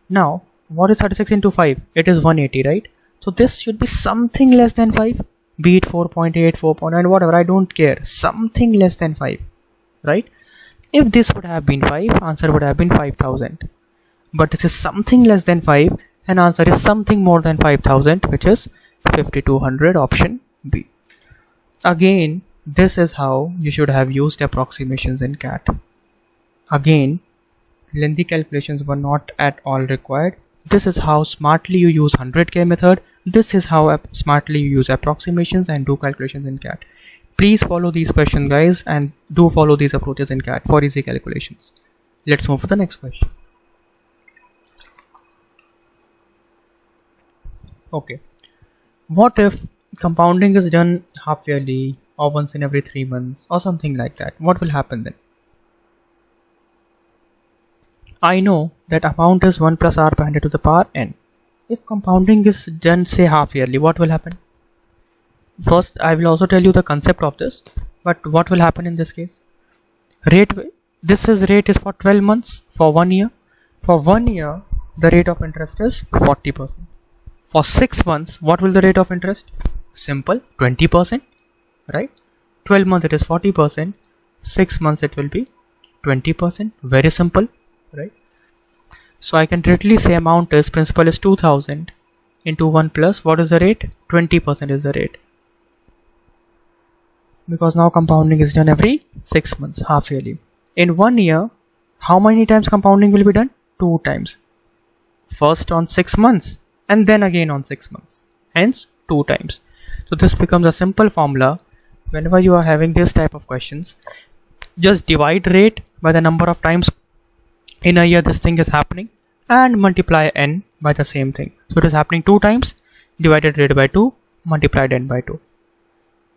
Now, what is 36 into 5? It is 180, right? So this should be something less than 5, be it 4.8, 4.9, whatever, I don't care. Something less than 5, right? If this would have been 5, answer would have been 5,000. But this is something less than 5 and answer is something more than 5,000, which is 5,200, option B. Again, this is how you should have used approximations in CAT. Again, lengthy calculations were not at all required. This is how smartly you use 100k method. This is how smartly you use approximations and do calculations in CAT. Please follow these questions, guys, and do follow these approaches in CAT for easy calculations. Let's move to the next question. Okay. What if compounding is done half yearly or once in every 3 months or something like that? What will happen then? I know that amount is 1 plus r by 100 to the power n. If compounding is done say half yearly, what will happen? First, I will also tell you the concept of this, but what will happen in this case? Rate is for 12 months, for 1 year. For 1 year, the rate of interest is 40%. For 6 months, what will the rate of interest? Simple, 20%, right? 12 months it is 40%, 6 months it will be 20%, very simple, right? So I can directly say amount is, principal is 2000 into 1 plus, what is the rate? 20% is the rate. Because now compounding is done every 6 months, half yearly. In 1 year, how many times compounding will be done? 2 times. First on 6 months and then again on 6 months. Hence 2 times. So this becomes a simple formula. Whenever you are having this type of questions, just divide rate by the number of times in a year this thing is happening and multiply n by the same thing. So it is happening 2 times, divided rate by 2, multiplied n by 2.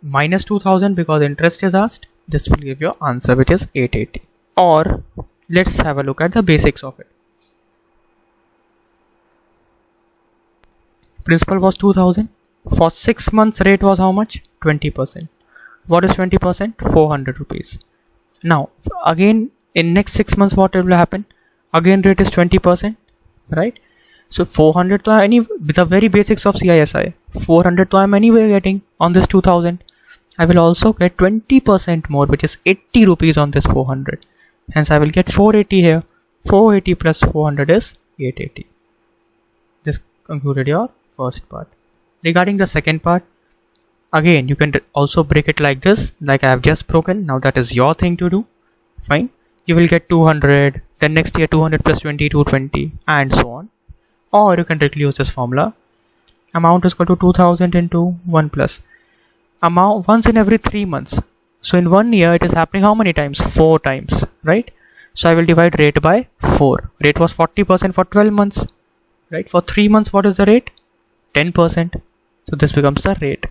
Minus 2000 because interest is asked. This will give your answer, which is 880. Or let's have a look at the basics of it. Principal was 2000. For 6 months rate was how much? 20%. What is 20%? 400 rupees. Now again in next 6 months what will happen? Again rate is 20%, right? So 400 to with the very basics of CISI, 400 to I am anyway getting on this 2000. I will also get 20% more, which is 80 rupees on this 400. Hence I will get 480 here. 480 plus 400 is 880. This concluded your first part. Regarding the second part, again you can also break it like this, like I have just broken. Now that is your thing to do. Fine. You will get 200, then next year 200 plus 20, 220, and so on. Or you can directly use this formula. amount is equal to 2000 into 1 plus amount once in every 3 months. So in 1 year it is happening how many times? 4 times, right? So I will divide rate by 4. Rate was 40% for 12 months, right? For 3 months what is the rate? 10%. So this becomes the rate.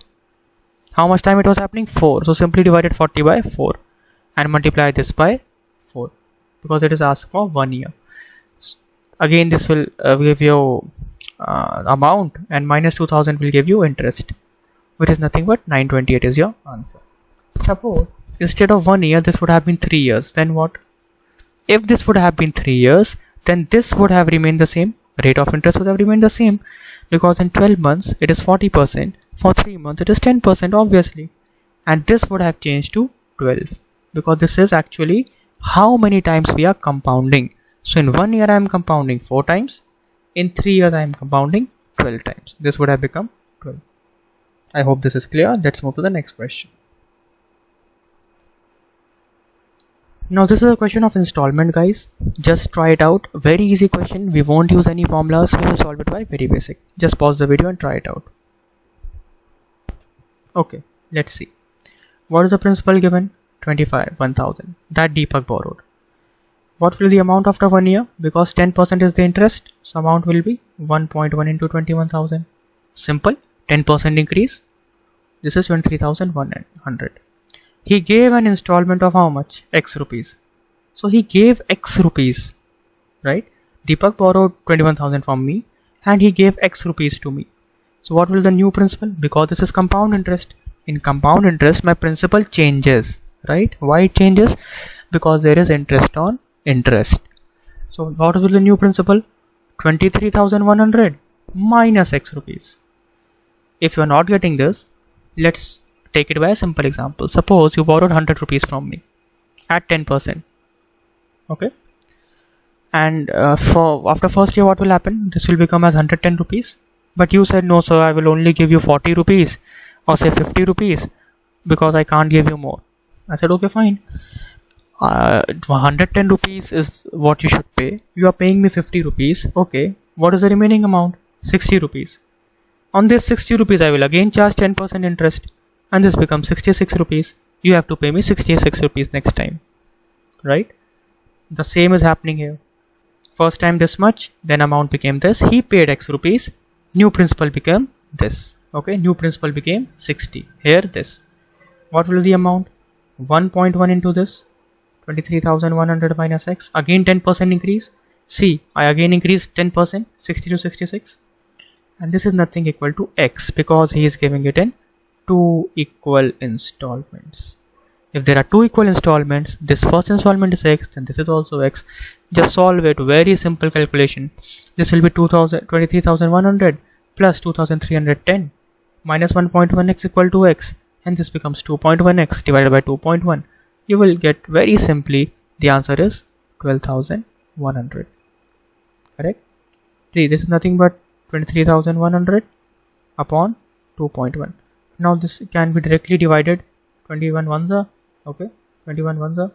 How much time it was happening? 4. So simply divided 40 by 4 and multiply this by 4 because it is asked for 1 year. Again this will give you amount, and minus 2000 will give you interest, which is nothing but 928 is your answer. Suppose instead of 1 year this would have been 3 years, then what? If this would have been 3 years, then this would have remained the same. Rate of interest would have remained the same, because in 12 months it is 40%, for 3 months it is 10% obviously, and this would have changed to 12 because this is actually how many times we are compounding. So in 1 year I am compounding 4 times, in 3 years I am compounding 12 times. This would have become 12. I hope this is clear. Let's move to the next question. Now this is a question of installment, guys. Just try it out. Very easy question. We won't use any formulas. We will solve it by very basic. Just pause the video and try it out. Okay, let's see. What is the principal given? 1000 that Deepak borrowed. What will be the amount after 1 year? Because 10% is the interest, so amount will be 1.1 into 21,000. Simple. 10% increase. This is 23,100. He gave an installment of how much? X rupees. So he gave X rupees, right? Deepak borrowed 21,000 from me and he gave X rupees to me. So what will the new principal? Because this is compound interest. In compound interest, my principal changes, right? Why it changes? Because there is interest on interest. So what will the new principal? 23,100 minus X rupees. If you are not getting this, let's take it by a simple example. Suppose you borrowed 100 rupees from me at 10%. Okay. And for after first year what will happen? This will become as 110 rupees. But you said no sir, I will only give you 40 rupees or say 50 rupees because I can't give you more. I said okay, fine. 110 rupees is what you should pay. You are paying me 50 rupees. Okay. What is the remaining amount? 60 rupees. On this 60 rupees I will again charge 10% interest, and this becomes 66 rupees. You have to pay me 66 rupees next time, right? The same is happening here. First time this much, then amount became this. He paid X rupees. New principal became this. Okay, new principal became 60. Here this. What will be the amount? 1.1 into this. 23,100 minus X. Again 10% increase. See, I again increased 10%. 60 to 66. And this is nothing equal to X because he is giving it in 2 equal installments. If there are 2 equal installments, this first installment is X, then this is also X. Just solve it. Very simple calculation. This will be 23,100 plus 2,310 minus 1.1x equal to X, and this becomes 2.1x divided by 2.1. You will get very simply the answer is 12,100. Correct? See, this is nothing but 23,100 upon 2.1. Now this can be directly divided. 21 ones are okay. 21 ones are.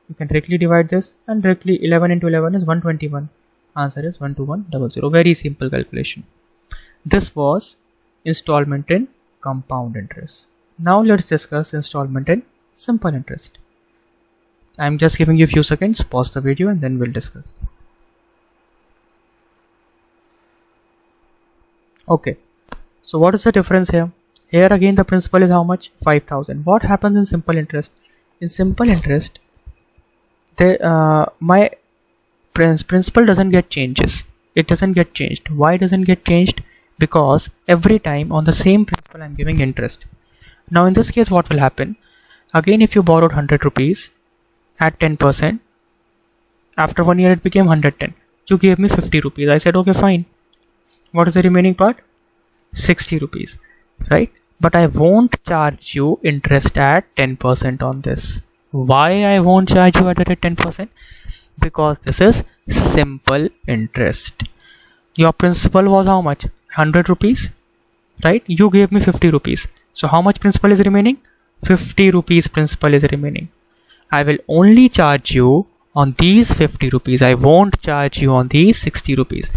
You can directly divide this, and directly 11 into 11 is 121. Answer is 12100. Very simple calculation. This was installment in compound interest. Now let's discuss installment in simple interest. I am just giving you a few seconds. Pause the video and then we'll discuss. Okay. So what is the difference here? Here again the principal is how much? 5,000. What happens in simple interest? In simple interest, my principal doesn't get changes. It doesn't get changed. Why it doesn't get changed? Because every time on the same principal I'm giving interest. Now in this case what will happen? Again, if you borrowed 100 rupees at 10%, after 1 year it became 110. You gave me 50 rupees. I said okay, fine. What is the remaining part? 60 rupees, right? But I won't charge you interest at 10% on this. Why I won't charge you at 10%? Because this is simple interest. Your principal was how much? 100 rupees, right? You gave me 50 rupees. So how much principal is remaining? 50 rupees principal is remaining. I will only charge you on these 50 rupees. I won't charge you on these 60 rupees.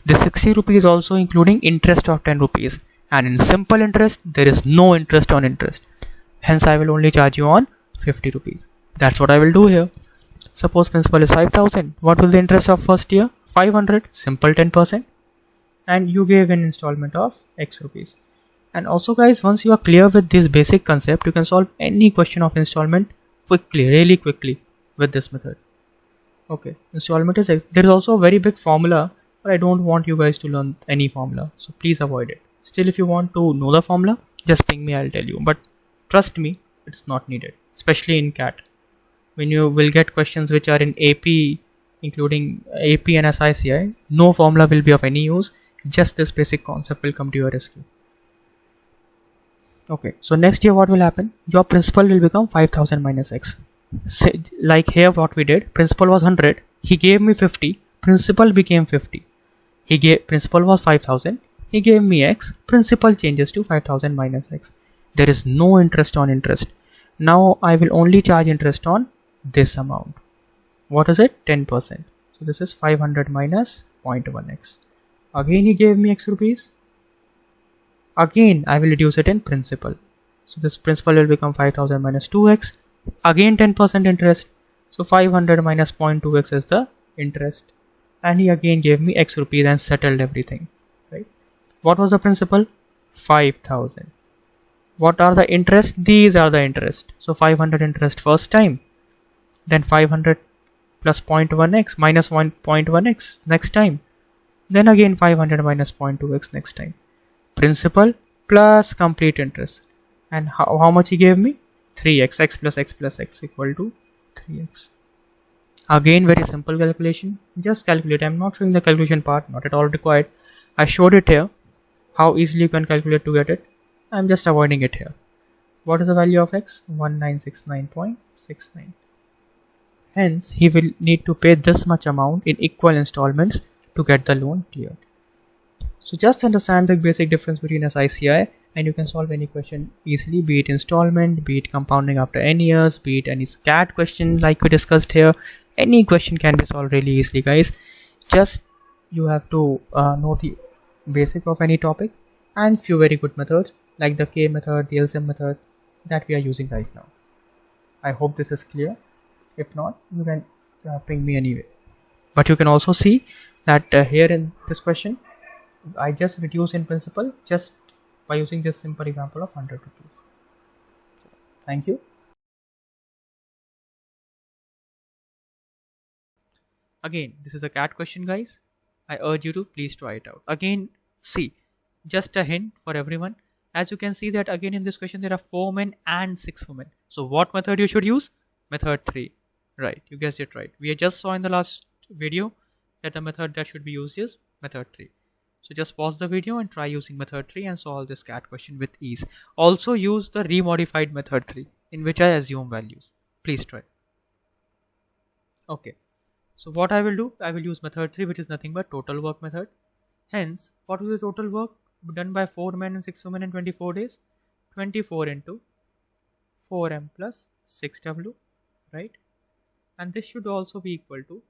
This 60 rupees also including interest of 10 rupees, and in simple interest there is no interest on interest, hence I will only charge you on 50 rupees. That's what I will do here. Suppose principal is 5000, what will the interest of first year? 500, simple 10%, and you gave an installment of X rupees. And also guys, once you are clear with this basic concept, you can solve any question of installment quickly, really quickly with this method. Okay, installment is, there is also a very big formula, but I don't want you guys to learn any formula, so please avoid it. Still, if you want to know the formula, just ping me, I'll tell you, but trust me, it's not needed, especially in CAT. When you will get questions which are in AP, including AP and SICI, no formula will be of any use, just this basic concept will come to your rescue. Okay, so next year what will happen? Your principal will become 5000 minus X. Say, like here what we did, principal was 100, he gave me 50, principal became 50. Principal was 5000, he gave me X, principal changes to 5000 minus X. There is no interest on interest. Now I will only charge interest on this amount. What is it? 10%. So this is 500 minus 0.1x. Again he gave me X rupees. Again I will reduce it in principal. So this principal will become 5000 minus 2x. Again 10% interest. So 500 minus 0.2x is the interest. And he again gave me X rupees and settled everything. Right? What was the principal? 5000. What are the interest? These are the interest. So 500 interest first time. Then 500 plus 0.1x minus 1.1x next time. Then again 500 minus 0.2x next time. Principal plus complete interest. And how much he gave me? 3x. X plus x plus x equal to 3x. Again very simple calculation. Just calculate. I'm not showing the calculation part. Not at all required. I showed it here. How easily you can calculate to get it. I'm just avoiding it here. What is the value of x? 1969.69. Hence, he will need to pay this much amount in equal installments to get the loan cleared. So just understand the basic difference between SICI, and you can solve any question easily, be it installment, be it compounding after n years, be it any CAT question like we discussed here. Any question can be solved really easily, guys. Just you have to know the basic of any topic and few very good methods like the K method, the LCM method that we are using right now. I hope this is clear. If not, you can ping me anyway. But you can also see that here in this question, I just reduce in principle just by using this simple example of 100 rupees. Thank you. Again, this is a CAT question, guys. I urge you to please try it out. Again, see, just a hint for everyone. As you can see that again in this question there are 4 men and 6 women. So what method you should use? Method 3. Right, you guessed it right. We just saw in the last video that the method that should be used is method 3. So just pause the video and try using method 3 and solve this CAT question with ease. Also use the remodified method 3 in which I assume values. Please try. Okay. So what I will do? I will use method 3, which is nothing but total work method. Hence, what will the total work done by 4 men and 6 women in 24 days? 24 into 4m plus 6w, right? And this should also be equal to,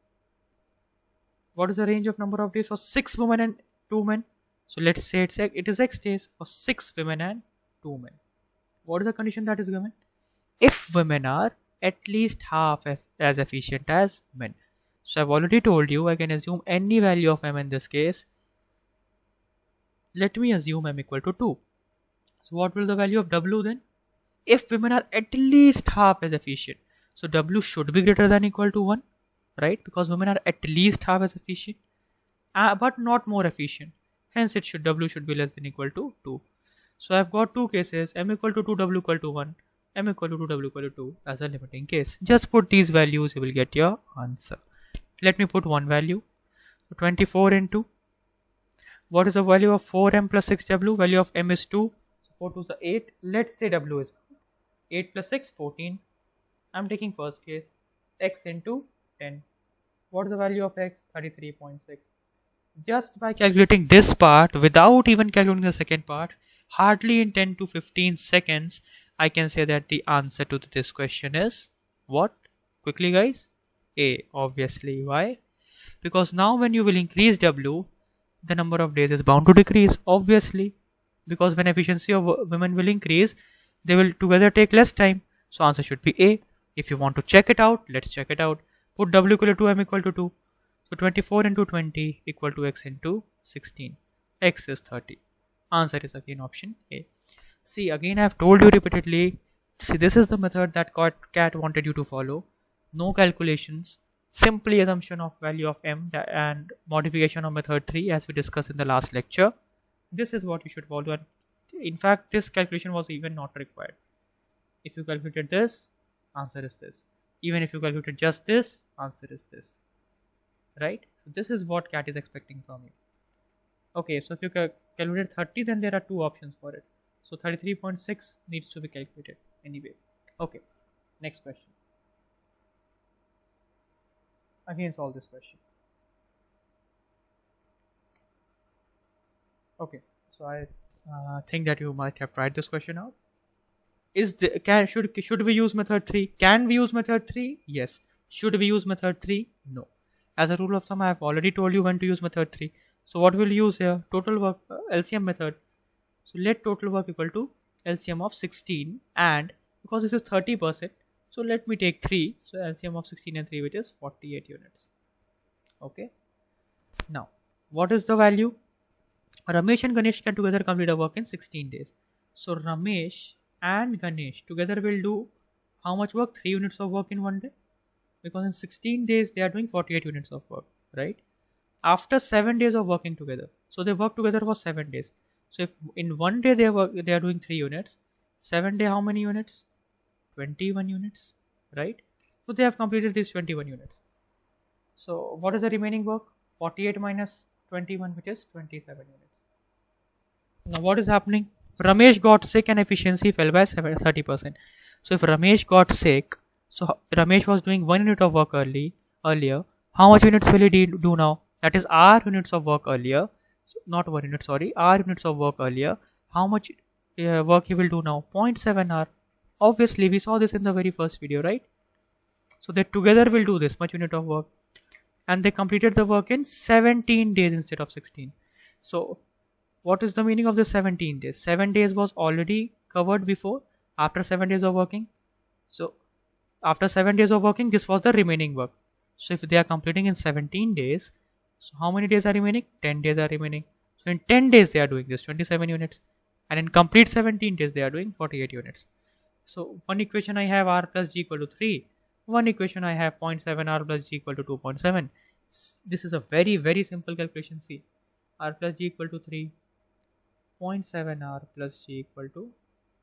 what is the range of number of days for 6 women and 2 men? So let's say it is x days for 6 women and 2 men. What is the condition that is given? If women are at least half as efficient as men. So I've already told you I can assume any value of m in this case. Let me assume m equal to 2. So what will the value of w then? If women are at least half as efficient. So w should be greater than equal to 1, right? Because women are at least half as efficient, but not more efficient. Hence w should be less than equal to 2. So I've got two cases, m equal to 2, w equal to 1, m equal to 2, w equal to 2 as a limiting case. Just put these values, you will get your answer. Let me put one value. So 24 into, what is the value of 4m plus 6w? Value of m is 2. So 4 to the 8. Let's say w is 8 plus 6, 14. I'm taking first case. X into 10. What is the value of x? 33.6. Just by calculating this part without even calculating the second part, hardly in 10 to 15 seconds, I can say that the answer to this question is what? Quickly guys, A, obviously. Why? Because now when you will increase w, the number of days is bound to decrease, obviously, because when efficiency of women will increase, they will together take less time. So answer should be A. If you want to check it out, let's check it out. Put W equal to M equal to 2. So 24 into 20 equal to X into 16. X is 30. Answer is again option A. See, again I have told you repeatedly, see, this is the method that cat wanted you to follow. No calculations, simply assumption of value of M and modification of method 3 as we discussed in the last lecture. This is what you should follow, and in fact this calculation was even not required. If you calculated this, answer is this. Even if you calculated just this, answer is this. Right? So this is what cat is expecting from you. Okay, so if you calculate 30, then there are two options for it. So 33.6 needs to be calculated anyway. Okay, next question. Again solve this question. Okay, so I think that you might have tried this question out. Should we use method 3? Can we use method 3? Yes. Should we use method 3? No. As a rule of thumb, I have already told you when to use method 3. So what we'll use here? Total work, LCM method. So let total work equal to LCM of 16, and because this is 30%, so let me take 3. So LCM of 16 and 3, which is 48 units. Okay. Now, what is the value? Ramesh and Ganesh can together complete a work in 16 days. So Ramesh and Ganesh together will do how much work? 3 units of work in one day, because in 16 days they are doing 48 units of work, right? After 7 days of working together, so they work together for 7 days. So if in one day they are doing 3 units, 7 day how many units? 21 units, right? So they have completed these 21 units. So what is the remaining work? 48 minus 21, which is 27 units. Now what is happening? Ramesh got sick and efficiency fell by 30%. So if Ramesh got sick, so Ramesh was doing 1 unit of work earlier. How much units will he do now? That is R units of work earlier. So not 1 unit, sorry, R units of work earlier. How much work he will do now? 0.7 R. Obviously, we saw this in the very first video, right? So they together will do this much unit of work, and they completed the work in 17 days instead of 16. So what is the meaning of the 17 days? 7 days was already covered before, after 7 days of working. So after 7 days of working, this was the remaining work. So if they are completing in 17 days, so how many days are remaining? 10 days are remaining. So in 10 days they are doing this 27 units, and in complete 17 days they are doing 48 units. So one equation I have R plus G equal to 3. One equation I have 0.7 R plus G equal to 2.7. This is a very, very simple calculation. See, R plus G equal to 3. 0.7 R plus G equal to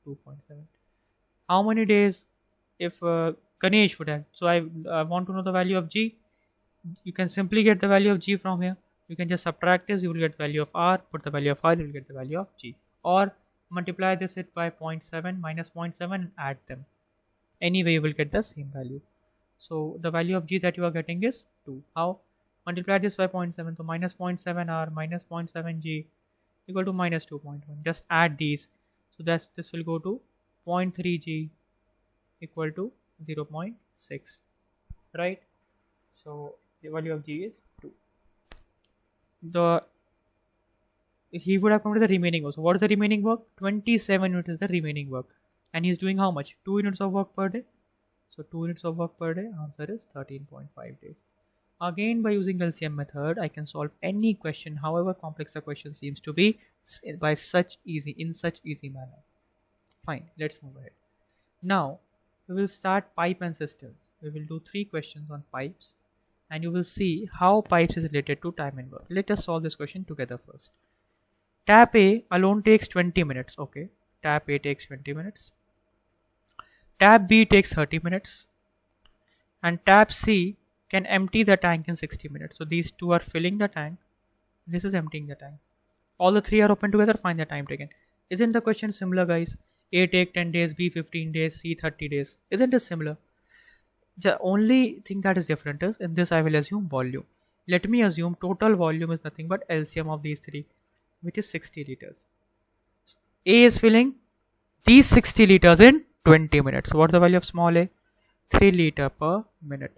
2.7. How many days if Ganesh would have? So I want to know the value of G. You can simply get the value of G from here. You can just subtract this, you will get the value of R, put the value of R, you will get the value of G. Or multiply this by 0.7 minus 0.7 and add them. Anyway, you will get the same value. So the value of G that you are getting is 2. How? Multiply this by 0.7. So minus 0.7 R minus 0.7 G equal to minus 2.1. Just add these. So this will go to 0.3 G equal to 0.6. Right? So the value of G is 2. He would have completed the remaining work. So what is the remaining work? 27 units is the remaining work. And he is doing how much? 2 units of work per day. So 2 units of work per day. Answer is 13.5 days. Again, by using LCM method, I can solve any question, however complex the question seems to be, in such easy manner. Fine, let's move ahead. Now we will start pipe and cisterns. We will do 3 questions on pipes, and you will see how pipes is related to time and work. Let us solve this question together first. Tap A alone takes 20 minutes. Okay, tap A takes 20 minutes. Tap B takes 30 minutes. And tap C can empty the tank in 60 minutes. So these two are filling the tank. This is emptying the tank. All the 3 are open together. Find the time taken. Isn't the question similar, guys? A take 10 days, B 15 days, C 30 days. Isn't it similar? The only thing that is different is in this I will assume volume. Let me assume total volume is nothing but LCM of these 3, which is 60 liters. A is filling these 60 liters in 20 minutes. So what's the value of small a? 3 liter per minute.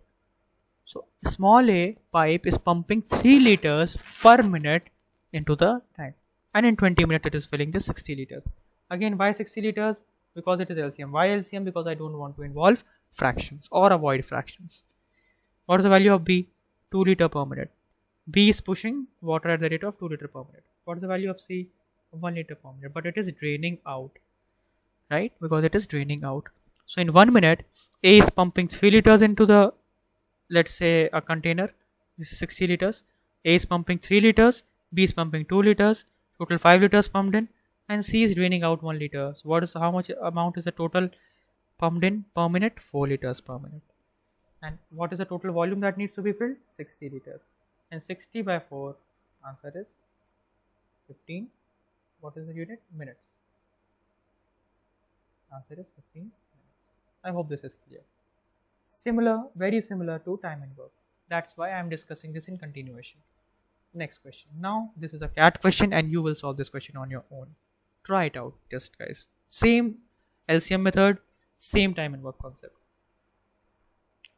So small a pipe is pumping 3 liters per minute into the tank, and in 20 minutes it is filling the 60 liters. Again, why 60 liters? Because it is LCM. Why LCM? Because I don't want to involve fractions or avoid fractions. What is the value of B? 2 liter per minute. B is pushing water at the rate of 2 liter per minute. What is the value of C? 1 liter per minute. But it is draining out, right? Because it is draining out. So in 1 minute, A is pumping 3 liters into the, let's say, a container. This is 60 liters. A is pumping 3 liters. B is pumping 2 liters. Total 5 liters pumped in. And C is draining out 1 liter. So how much amount is the total pumped in per minute? 4 liters per minute. And what is the total volume that needs to be filled? 60 liters. And 60 by 4, answer is 15. What is the unit? Minutes. Answer is 15 minutes. I hope this is clear. Similar, very similar to time and work. That's why I am discussing this in continuation. Next question. Now this is a CAT question and you will solve this question on your own. Try it out, just guys. Same LCM method, same time and work concept.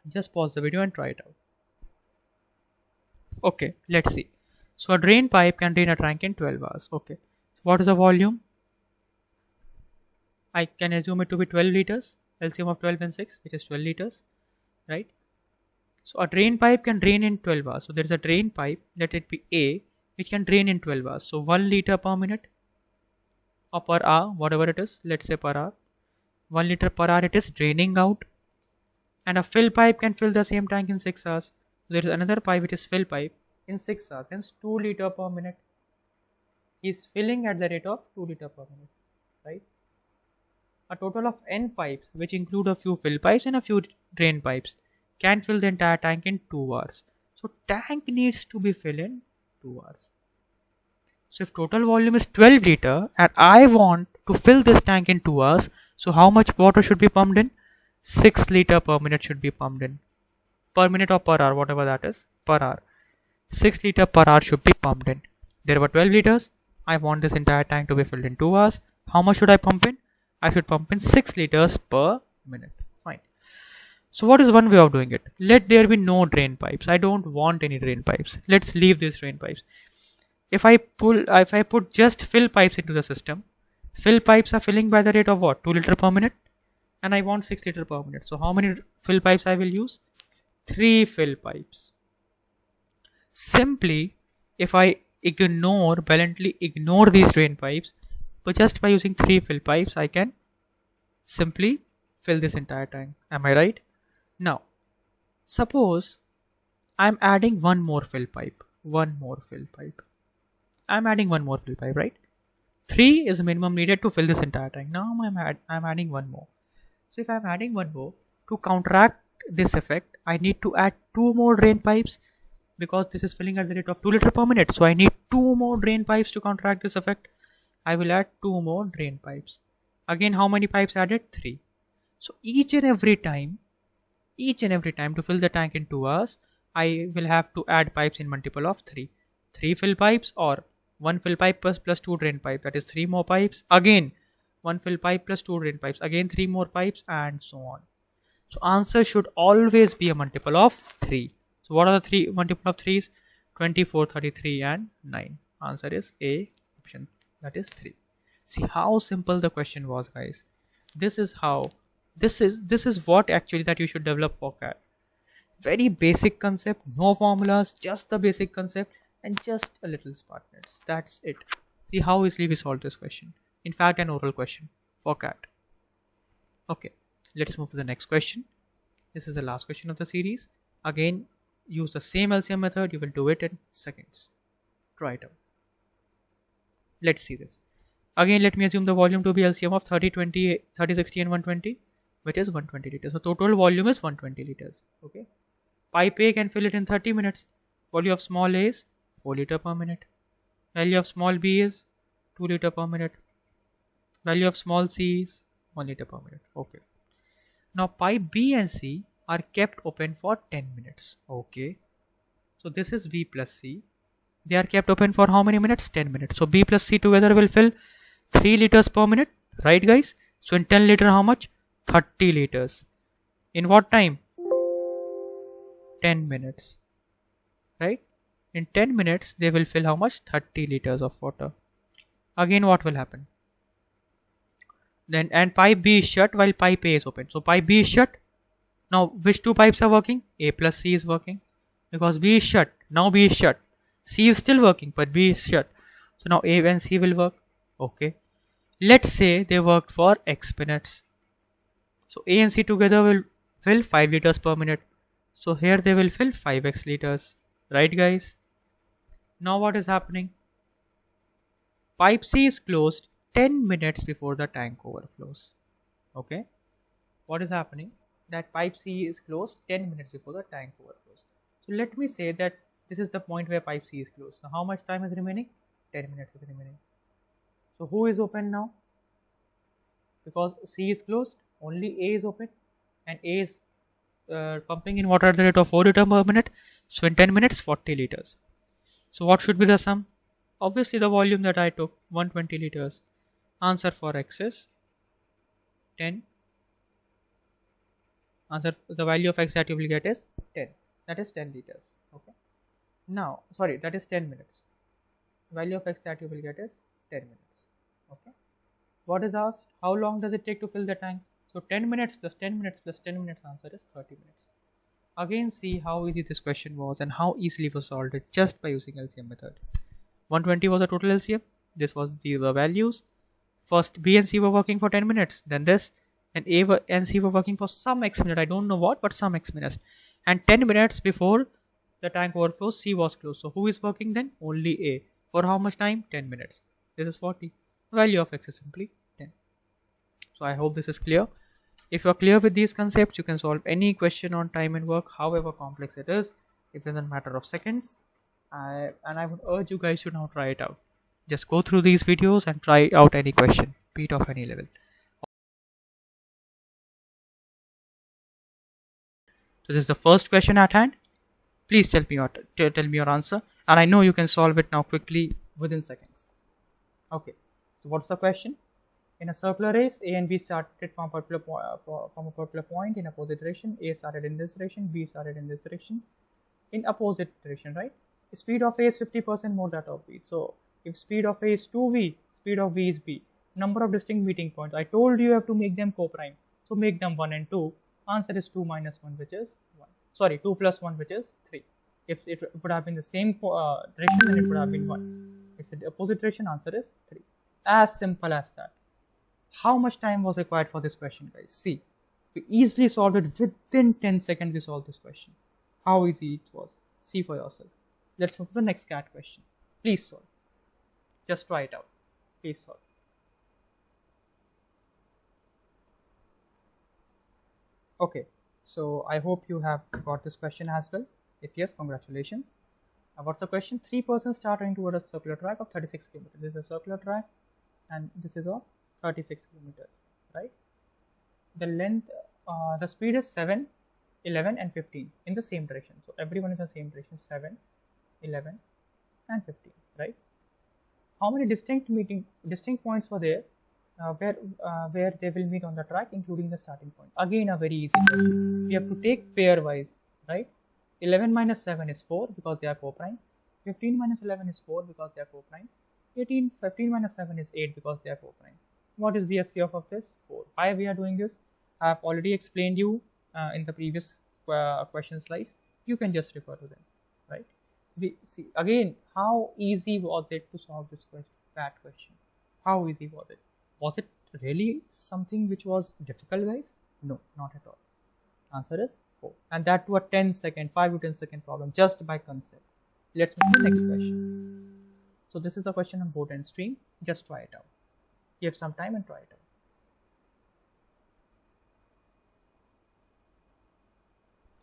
Just pause the video and try it out. Okay, let's see. So a drain pipe can drain a tank in 12 hours. Okay. So what is the volume? I can assume it to be 12 liters. LCM of 12 and 6, which is 12 liters. Right? So a drain pipe can drain in 12 hours. So there is a drain pipe, let it be A, which can drain in 12 hours. So 1 liter per minute or per hour, whatever it is, let's say per hour. 1 liter per hour it is draining out. And a fill pipe can fill the same tank in 6 hours. So there is another pipe which is fill pipe in 6 hours, hence 2 liter per minute. He is filling at the rate of 2 liter per minute, right? A total of n pipes, which include a few fill pipes and a few drain pipes, can fill the entire tank in 2 hours. So tank needs to be filled in 2 hours. So if total volume is 12 liter and I want to fill this tank in 2 hours, so how much water should be pumped in? 6 liter per minute should be pumped in. Per minute or per hour, whatever that is, per hour. 6 liter per hour should be pumped in. There were 12 liters. I want this entire tank to be filled in 2 hours. How much should I pump in? I should pump in 6 liters per minute. Fine. So what is one way of doing it? Let there be no drain pipes. I don't want any drain pipes. Let's leave these drain pipes. If I put just fill pipes into the system, fill pipes are filling by the rate of what? 2 liter per minute. And I want 6 liter per minute. So how many fill pipes I will use? 3 fill pipes. Simply, if I bluntly ignore these drain pipes, but just by using 3 fill pipes, I can simply fill this entire tank. Am I right? Now, suppose I'm adding one more fill pipe. I'm adding one more fill pipe, right? 3 is the minimum needed to fill this entire tank. Now I'm adding one more. So if I'm adding one more, to counteract this effect, I need to add 2 more drain pipes, because this is filling at the rate of 2 liter per minute. So I need 2 more drain pipes to counteract this effect. I will add 2 more drain pipes. Again, how many pipes added? 3. So each and every time to fill the tank in 2 hours, I will have to add pipes in multiple of 3. 3 fill pipes or 1 fill pipe plus 2 drain pipes. That is 3 more pipes. Again, 1 fill pipe plus 2 drain pipes. Again, 3 more pipes and so on. So answer should always be a multiple of 3. So what are the 3 multiple of 3s? 24, 33 and 9. Answer is A option, that is 3. See how simple the question was, guys. This is what actually that you should develop for CAT. Very basic concept, no formulas, just the basic concept and just a little smartness. That's it. See how easily we solved this question. In fact, an oral question for CAT. Okay, let's move to the next question. This is the last question of the series. Again, use the same LCM method. You will do it in seconds. Try it out. Let's see this. Again, let me assume the volume to be LCM of 30, 20, 30, 60 and 120, which is 120 liters. So total volume is 120 liters. Okay. Pipe A can fill it in 30 minutes. Volume of small A is 4 liter per minute. Value of small b is 2 liter per minute. Value of small c is 1 liter per minute. Okay. Now pipe B and C are kept open for 10 minutes. Okay. So this is B plus C. They are kept open for how many minutes? 10 minutes. So B plus C together will fill 3 liters per minute. Right, guys? So in 10 liter, how much? 30 liters. In what time? 10 minutes. Right? In 10 minutes, they will fill how much? 30 liters of water. Again, what will happen? Then, and pipe B is shut while pipe A is open. So pipe B is shut. Now, which two pipes are working? A plus C is working. Because B is shut. Now B is shut. C is still working, but B is shut. So now A and C will work. Okay. Let's say they worked for X minutes. So A and C together will fill 5 liters per minute. So here they will fill 5x liters. Right, guys? Now what is happening? Pipe C is closed 10 minutes before the tank overflows. Okay. What is happening? That pipe C is closed 10 minutes before the tank overflows. So let me say that this is the point where pipe C is closed. Now how much time is remaining? 10 minutes is remaining. So who is open now? Because C is closed, only A is open, and A is pumping in water at the rate of 4 liters per minute. So in 10 minutes, 40 liters. So what should be the sum? Obviously the volume that I took, 120 liters. Answer for X is 10. Answer, the value of X that you will get is 10. That is 10 liters. Okay. Now, sorry, that is 10 minutes. The value of X that you will get is 10 minutes. Okay. What is asked? How long does it take to fill the tank? So 10 minutes plus 10 minutes plus 10 minutes, answer is 30 minutes. Again, see how easy this question was and how easily we solved it just by using LCM method. 120 was the total LCM. This was the values. First B and C were working for 10 minutes. Then this, and A and C were working for some X minute. I don't know what, but some X minutes. And 10 minutes before the tank overflows, C was closed. So who is working then? Only A. For how much time? 10 minutes. This is 40. The value of X is simply 10. So I hope this is clear. If you are clear with these concepts, you can solve any question on time and work, however complex it is. It is a matter of seconds. And I would urge you guys to now try it out. Just go through these videos and try out any question, be it of any level. So this is the first question at hand. Please tell me your answer, and I know you can solve it now quickly within seconds. Okay. So what's the question? In a circular race, A and B started from a particular point in opposite direction. A started in this direction, B started in this direction, in opposite direction, right? The speed of A is 50% more that of B. So if speed of A is 2v, speed of B is b. Number of distinct meeting points. I told you have to make them co-prime. So make them 1 and 2. Answer is 2 minus 1, which is 1. Sorry, 2 plus 1, which is 3. If it would have been the same direction, then it would have been 1. It's the opposite direction, answer is 3. As simple as that. How much time was required for this question, guys? See, we easily solved it within 10 seconds. We solved this question. How easy it was. See for yourself. Let's move to the next CAT question. Please solve. Just try it out. Please solve. Okay, so I hope you have got this question as well. If yes, congratulations. What's the question? 3 persons start running toward a circular track of 36 kilometers. This is a circular track, and this is of 36 kilometers, right? The length, the speed is 7, 11 and 15 in the same direction. So everyone is in the same direction, 7, 11 and 15, right? How many distinct points were there where they will meet on the track, including the starting point? Again, a very easy question. We have to take pairwise, right? 11 minus 7 is 4 because they are co-prime. 15 minus 11 is 4 because they are co-prime. 15 minus 7 is 8 because they are co-prime. What is the SCF of this? 4. Why we are doing this? I have already explained you in the previous question slides. You can just refer to them, right? We see again how easy was it to solve this question, that question. How easy was it? Was it really something which was difficult, guys? No, not at all. Answer is 4, and that to a 10-second, 5 to 10-second problem just by concept. Let's move to the next question. So this is a question on boat and stream. Just try it out. You have some time and try it out.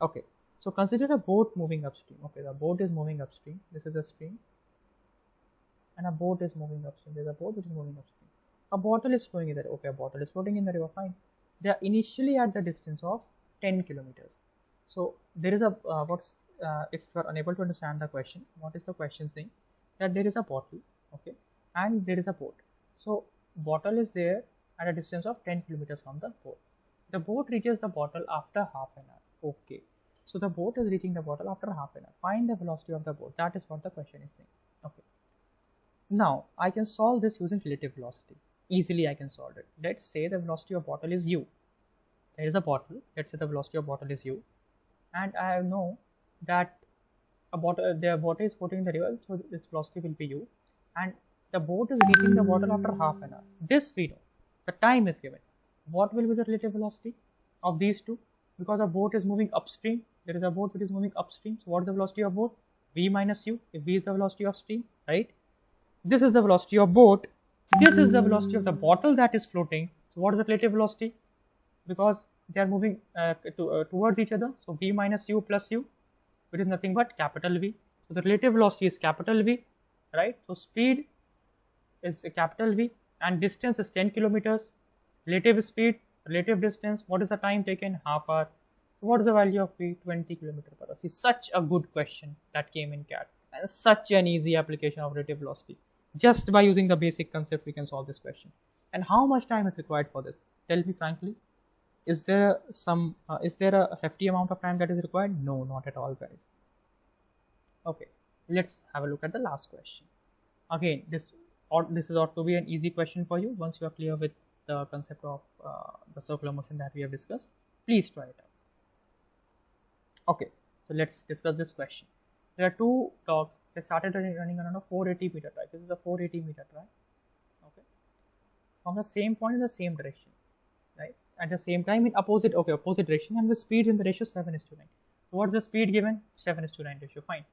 Okay, so consider a boat moving upstream. Okay, the boat is moving upstream. This is a stream, and a boat is moving upstream. There's a boat which is moving upstream. A bottle is flowing in the river. Okay, a bottle is floating in the river. Fine. They are initially at the distance of 10 kilometers. So there is a if you are unable to understand the question, what is the question saying? That there is a bottle, okay, and there is a boat. So bottle is there at a distance of 10 kilometers from the boat. The boat reaches the bottle after half an hour. Okay. So the boat is reaching the bottle after half an hour. Find the velocity of the boat. That is what the question is saying. Okay. Now I can solve this using relative velocity. Easily I can solve it. Let's say the velocity of bottle is u. There is a bottle. Let's say the velocity of bottle is u, and I know that the bottle is floating in the river, so this velocity will be u, and the boat is reaching the bottle after half an hour. This we know. The time is given. What will be the relative velocity of these two? Because a boat is moving upstream. There is a boat which is moving upstream. So what is the velocity of boat? V minus u. If v is the velocity of stream, right? This is the velocity of boat. This is the velocity of the bottle that is floating. So what is the relative velocity? Because they are moving towards each other. So v minus u plus u, which is nothing but capital V. So the relative velocity is capital V, right? So speed is a capital V and distance is 10 kilometers. Relative speed, relative distance, what is the time taken? Half hour. So what is the value of V? 20 kilometers per hour. See, such a good question that came in CAT, and such an easy application of relative velocity. Just by using the basic concept, we can solve this question. And how much time is required for this? Tell me frankly. Is there a hefty amount of time that is required? No, not at all, guys. Okay, let's have a look at the last question. Again, this is ought to be an easy question for you once you are clear with the concept of the circular motion that we have discussed. Please try it out. Okay, so let's discuss this question. There are two dogs. They started running around a 480 meter track. This is a 480 meter track. Okay, from the same point in the same direction, right? At the same time in opposite direction, and the speed in the ratio 7:9. So what's the speed given? 7:9 ratio. Fine.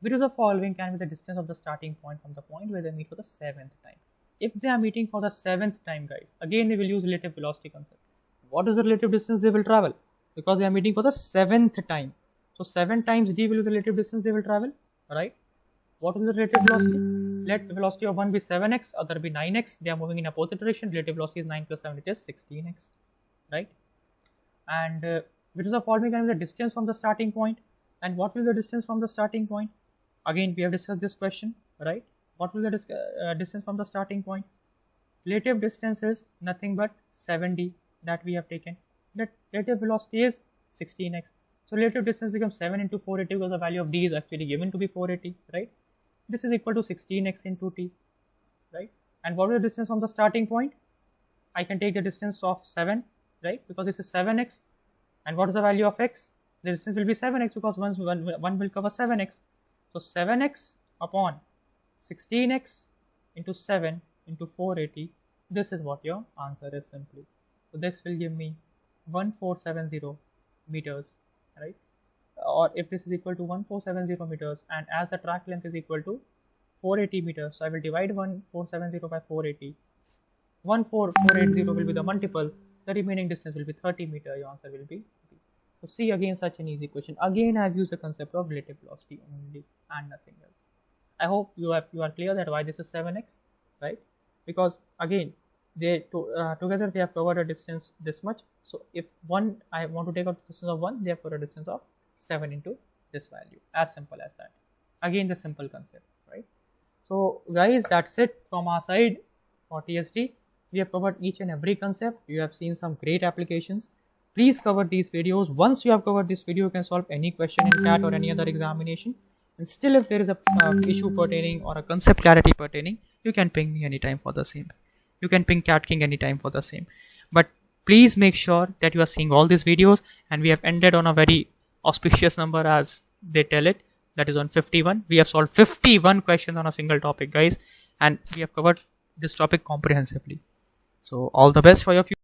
Which of the following can be the distance of the starting point from the point where they meet for the 7th time? If they are meeting for the 7th time, guys, again we will use relative velocity concept. What is the relative distance they will travel? Because they are meeting for the 7th time. So 7 times d will be the relative distance they will travel, right? What is the relative velocity? Let the velocity of one be 7x, other be 9x. They are moving in opposite direction. Relative velocity is 9 plus 7, it is 16x, right? And which is the following can be the distance from the starting point? And what will be the distance from the starting point? Again, we have discussed this question, right? What will be the distance from the starting point? Relative distance is nothing but 7d that we have taken. That relative velocity is 16x. So relative distance becomes 7 into 480 because the value of d is actually given to be 480, right? This is equal to 16x into t, right? And what is the distance from the starting point? I can take the distance of 7, right? Because this is 7x. And what is the value of x? The distance will be 7x because one will cover 7x. So 7x upon 16x into 7 into 480. This is what your answer is simply. So this will give me 1470 meters, right? Or if this is equal to 1470 meters, and as the track length is equal to 480 meters, so I will divide 1470 by 480. 14480 will be the multiple. The remaining distance will be 30 meters. Your answer will be B. So see, again, such an easy question. Again, I have used the concept of relative velocity only and nothing else. I hope you are clear that why this is 7x, right? Because again, they together they have covered a distance this much. So if I want to take out the distance of 1, they have covered a distance of 7 into this value. As simple as that. Again, the simple concept, right? So guys, that's it from our side for TSD. We have covered each and every concept. You have seen some great applications. Please cover these videos. Once you have covered this video, you can solve any question in CAT or any other examination. And still, if there is a issue pertaining or a concept clarity pertaining, you can ping me anytime for the same. You can ping Cat King anytime for the same. But please make sure that you are seeing all these videos, and we have ended on a very auspicious number as they tell it. That is on 51. We have solved 51 questions on a single topic, guys, and we have covered this topic comprehensively. So all the best for your future.